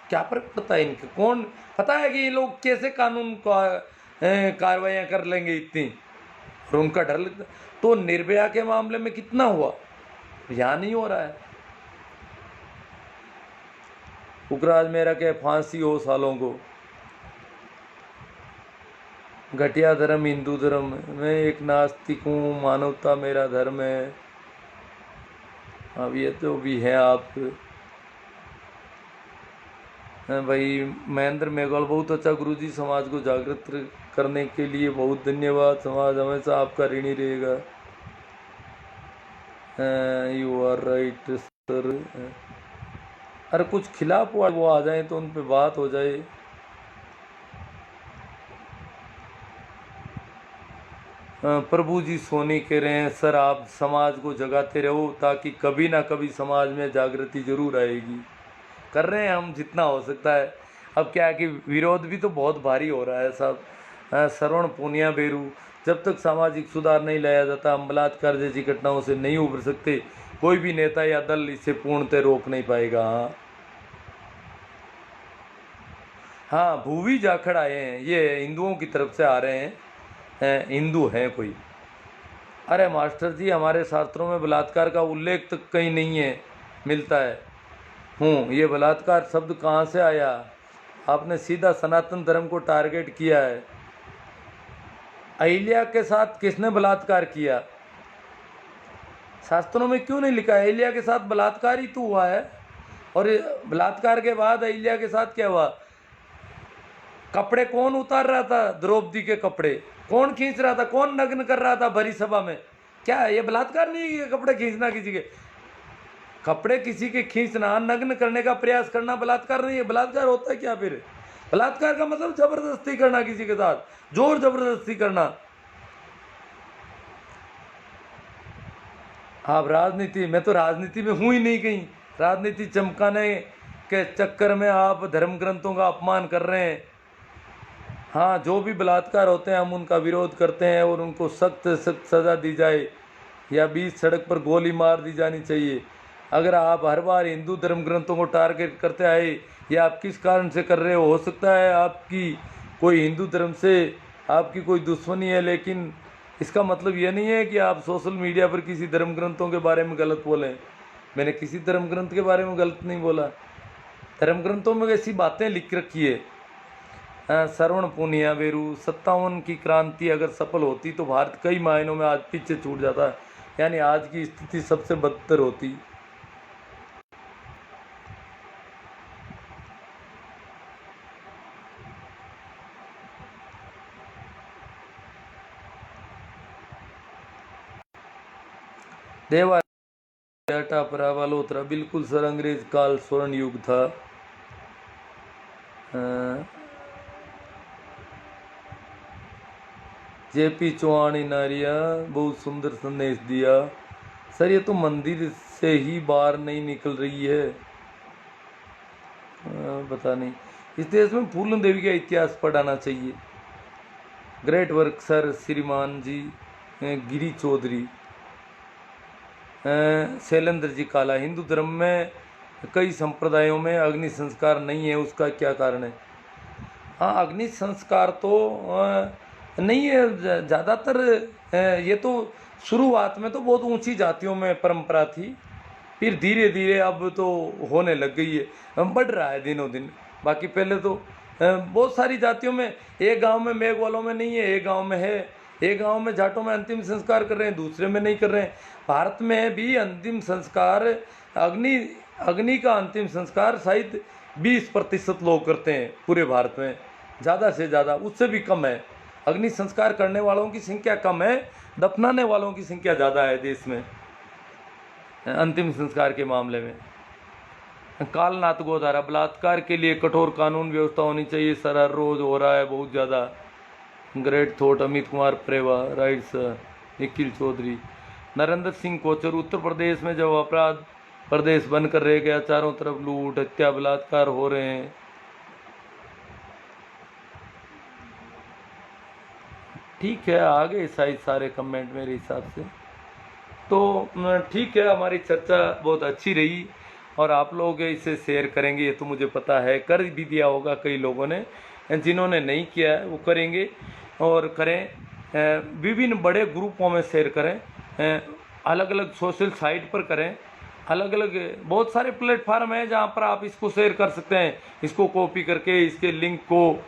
क्या फर्क पड़ता है इनके, कौन पता है कि ये लोग कैसे कानून कार्रवाइयाँ कर लेंगे इतनी, और उनका डर लगता। तो निर्भया के मामले में कितना हुआ, यहाँ नहीं हो रहा है। उग्रराज मेरा क्या फांसी हो सालों को, घटिया धर्म हिंदू धर्म, मैं एक नास्तिक हूँ, मानवता मेरा धर्म है। अब ये तो भी है आप भाई। महेंद्र मेघवाल बहुत अच्छा गुरुजी, समाज को जागृत करने के लिए बहुत धन्यवाद, समाज हमेशा आपका ऋणी रहेगा। You are right sir. अरे कुछ खिलाफ वो आ जाए तो उन पे बात हो जाए। प्रभु जी सोनी कह रहे हैं सर आप समाज को जगाते रहो ताकि कभी ना कभी समाज में जागृति जरूर आएगी। कर रहे हैं हम जितना हो सकता है। अब क्या है कि विरोध भी तो बहुत भारी हो रहा है साहब। श्रवण पूनिया बेरू, जब तक सामाजिक सुधार नहीं लाया जाता हम बलात्कार जैसी घटनाओं से नहीं उभर सकते। कोई भी नेता या दल इसे पूर्णतः रोक नहीं पाएगा। हाँ, भूवी जाखड़ आए हैं, ये हिंदुओं की तरफ से आ रहे हैं, हिंदू हैं कोई। अरे मास्टर जी, हमारे शास्त्रों में बलात्कार का उल्लेख तक कहीं नहीं है, मिलता है। ये बलात्कार शब्द कहाँ से आया? आपने सीधा सनातन धर्म को टारगेट किया है। अहिल्या के साथ किसने बलात्कार किया? शास्त्रों में क्यों नहीं लिखा है? अहिल्या के साथ बलात्कार ही तो हुआ है। और बलात्कार के बाद अहिल्या के साथ क्या हुआ? कपड़े कौन उतार रहा था? द्रौपदी के कपड़े कौन खींच रहा था? कौन नग्न कर रहा था भरी सभा में? क्या ये बलात्कार नहीं है? कपड़े खींचना, किसी के कपड़े किसी के खींचना, नग्न करने का प्रयास करना बलात्कार नहीं है। बलात्कार होता है क्या फिर? बलात्कार का मतलब जबरदस्ती करना, किसी के साथ जोर जबरदस्ती करना। आप राजनीति, मैं तो राजनीति में हूँ ही नहीं कहीं। राजनीति चमकाने के चक्कर में आप धर्म ग्रंथों का अपमान कर रहे हैं। हाँ, जो भी बलात्कार होते हैं हम उनका विरोध करते हैं और उनको सख्त सख्त सज़ा दी जाए, या बीच सड़क पर गोली मार दी जानी चाहिए। अगर आप हर बार हिंदू धर्म ग्रंथों को टारगेट करते आए, या आप किस कारण से कर रहे हो सकता है आपकी कोई हिंदू धर्म से आपकी कोई दुश्मनी है, लेकिन इसका मतलब ये नहीं है कि आप सोशल मीडिया पर किसी धर्म ग्रंथों के बारे में गलत बोलें। मैंने किसी धर्म ग्रंथ के बारे में गलत नहीं बोला। धर्म ग्रंथों में ऐसी बातें लिख रखी है। श्रवण पूनिया वेरु 57 की क्रांति अगर सफल होती तो भारत कई मायनों में आज पीछे छूट जाता, यानी आज की स्थिति सबसे बदतर होती। देवा हटा परा वालोत्रा, बिल्कुल सर, अंग्रेज काल स्वर्ण युग था। जेपी चौहान नारिया बहुत सुंदर संदेश दिया। सर, ये तो मंदिर से ही बाहर नहीं निकल रही है। पता नहीं, इस देश में फूलन देवी का इतिहास पढ़ाना चाहिए। ग्रेट वर्क सर, श्रीमान जी। गिरी चौधरी, शैलेंद्र जी काला, हिंदू धर्म में कई संप्रदायों में अग्नि संस्कार नहीं है, उसका क्या कारण है? हाँ, अग्नि संस्कार तो नहीं है ज़्यादातर। ये तो शुरुआत में तो बहुत ऊंची जातियों में परंपरा थी, फिर धीरे धीरे अब तो होने लग गई है, बढ़ रहा है दिनों दिन। बाकी पहले तो बहुत सारी जातियों में, एक गांव में मेघ वालों में नहीं है, एक गांव में है। एक गांव में जाटों में अंतिम संस्कार कर रहे हैं, दूसरे में नहीं कर रहे हैं। भारत में भी अंतिम संस्कार, अग्नि का अंतिम संस्कार शायद 20% लोग करते हैं पूरे भारत में, ज़्यादा से ज़्यादा, उससे भी कम है। अग्नि संस्कार करने वालों की संख्या कम है, दफनाने वालों की संख्या ज़्यादा है देश में अंतिम संस्कार के मामले में। कालनाथ गोधारा, बलात्कार के लिए कठोर कानून व्यवस्था होनी चाहिए सर, हर रोज़ हो रहा है बहुत ज़्यादा। Great thought, Amit Kumar Prewa, right sir. Nikhil Chaudhary, Narendra Singh Kochar, Uttar Pradesh में जब अपराध प्रदेश बनकर रह गया, चारों तरफ लूट हत्या बलात्कार हो रहे हैं। ठीक है, आ गए शायद सारे कमेंट मेरे हिसाब से। तो ठीक है, हमारी चर्चा बहुत अच्छी रही और आप लोग इसे शेयर करेंगे ये तो मुझे पता है, कर भी दिया होगा कई लोगों ने। जिन्होंने नहीं किया है वो करेंगे और करें। विभिन्न बड़े ग्रुपों में शेयर करें, अलग अलग सोशल साइट पर करें, अलग अलग बहुत सारे प्लेटफार्म हैं जहाँ पर आप इसको शेयर कर सकते हैं, इसको कॉपी करके इसके लिंक को,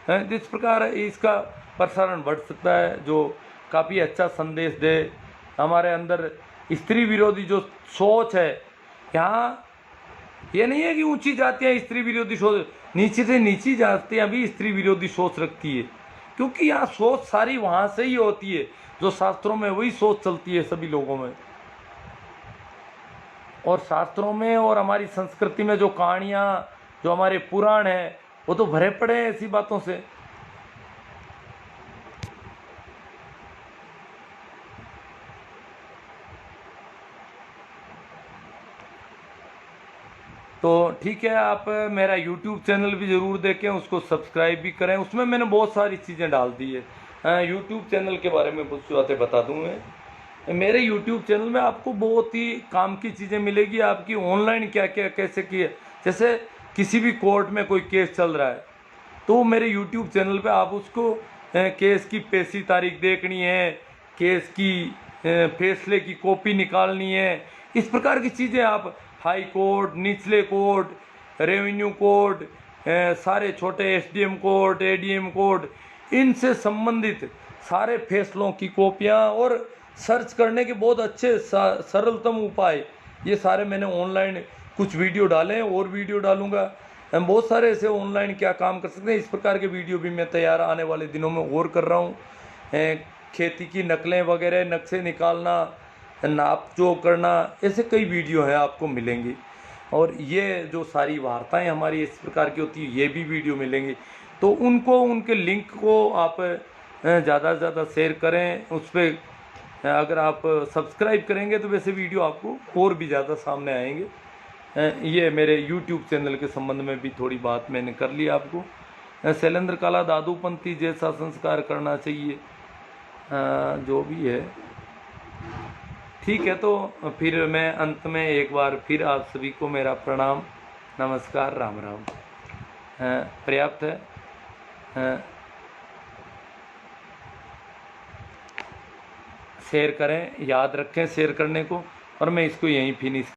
जिस प्रकार इसका प्रसारण बढ़ सकता है, जो काफ़ी अच्छा संदेश दे। हमारे अंदर स्त्री विरोधी जो सोच है, यहाँ ये नहीं है कि ऊंची जातियाँ स्त्री विरोधी सोच, नीचे से नीची जातियाँ भी स्त्री विरोधी सोच रखती है, क्योंकि यहाँ सोच सारी वहाँ से ही होती है, जो शास्त्रों में वही सोच चलती है सभी लोगों में। और शास्त्रों में और हमारी संस्कृति में जो कहानियाँ, जो हमारे पुराण हैं, वो तो भरे पड़े हैं ऐसी बातों से। तो ठीक है, आप मेरा YouTube चैनल भी ज़रूर देखें, उसको सब्सक्राइब भी करें, उसमें मैंने बहुत सारी चीज़ें डाल दी है। YouTube चैनल के बारे में कुछ बातें बता दूँ मैं। मेरे YouTube चैनल में आपको बहुत ही काम की चीज़ें मिलेगी, आपकी ऑनलाइन क्या क्या कैसे की है। जैसे किसी भी कोर्ट में कोई केस चल रहा है तो मेरे यूट्यूब चैनल पे आप उसको केस की पेशी तारीख देखनी है, केस की फैसले की कॉपी निकालनी है, इस प्रकार की चीज़ें आप हाई कोर्ट, निचले कोर्ट, रेवेन्यू कोर्ट, सारे छोटे एसडीएम कोर्ट, एडीएम कोर्ट, इनसे संबंधित सारे फैसलों की कॉपियाँ और सर्च करने के बहुत अच्छे सरलतम उपाय, ये सारे मैंने ऑनलाइन कुछ वीडियो डाले हैं और वीडियो डालूंगा। हम बहुत सारे ऐसे ऑनलाइन क्या काम कर सकते हैं, इस प्रकार के वीडियो भी मैं तैयार आने वाले दिनों में और कर रहा हूँ। खेती की नकलें वगैरह, नक्शे निकालना, नाप जोख करना, ऐसे कई वीडियो हैं आपको मिलेंगी। और ये जो सारी वार्ताएं हमारी इस प्रकार की होती है, ये भी वीडियो मिलेंगी। तो उनको, उनके लिंक को आप ज़्यादा से ज़्यादा शेयर करें। उस पर अगर आप सब्सक्राइब करेंगे तो वैसे वीडियो आपको और भी ज़्यादा सामने आएंगे। ये मेरे YouTube चैनल के संबंध में भी थोड़ी बात मैंने कर ली आपको। शैलेंद्र काला दादूपंथी जैसा संस्कार करना चाहिए, जो भी है ठीक है। तो फिर मैं अंत में एक बार फिर आप सभी को मेरा प्रणाम, नमस्कार, राम राम पर्याप्त है। शेयर करें, याद रखें शेयर करने को, और मैं इसको यहीं फिनिश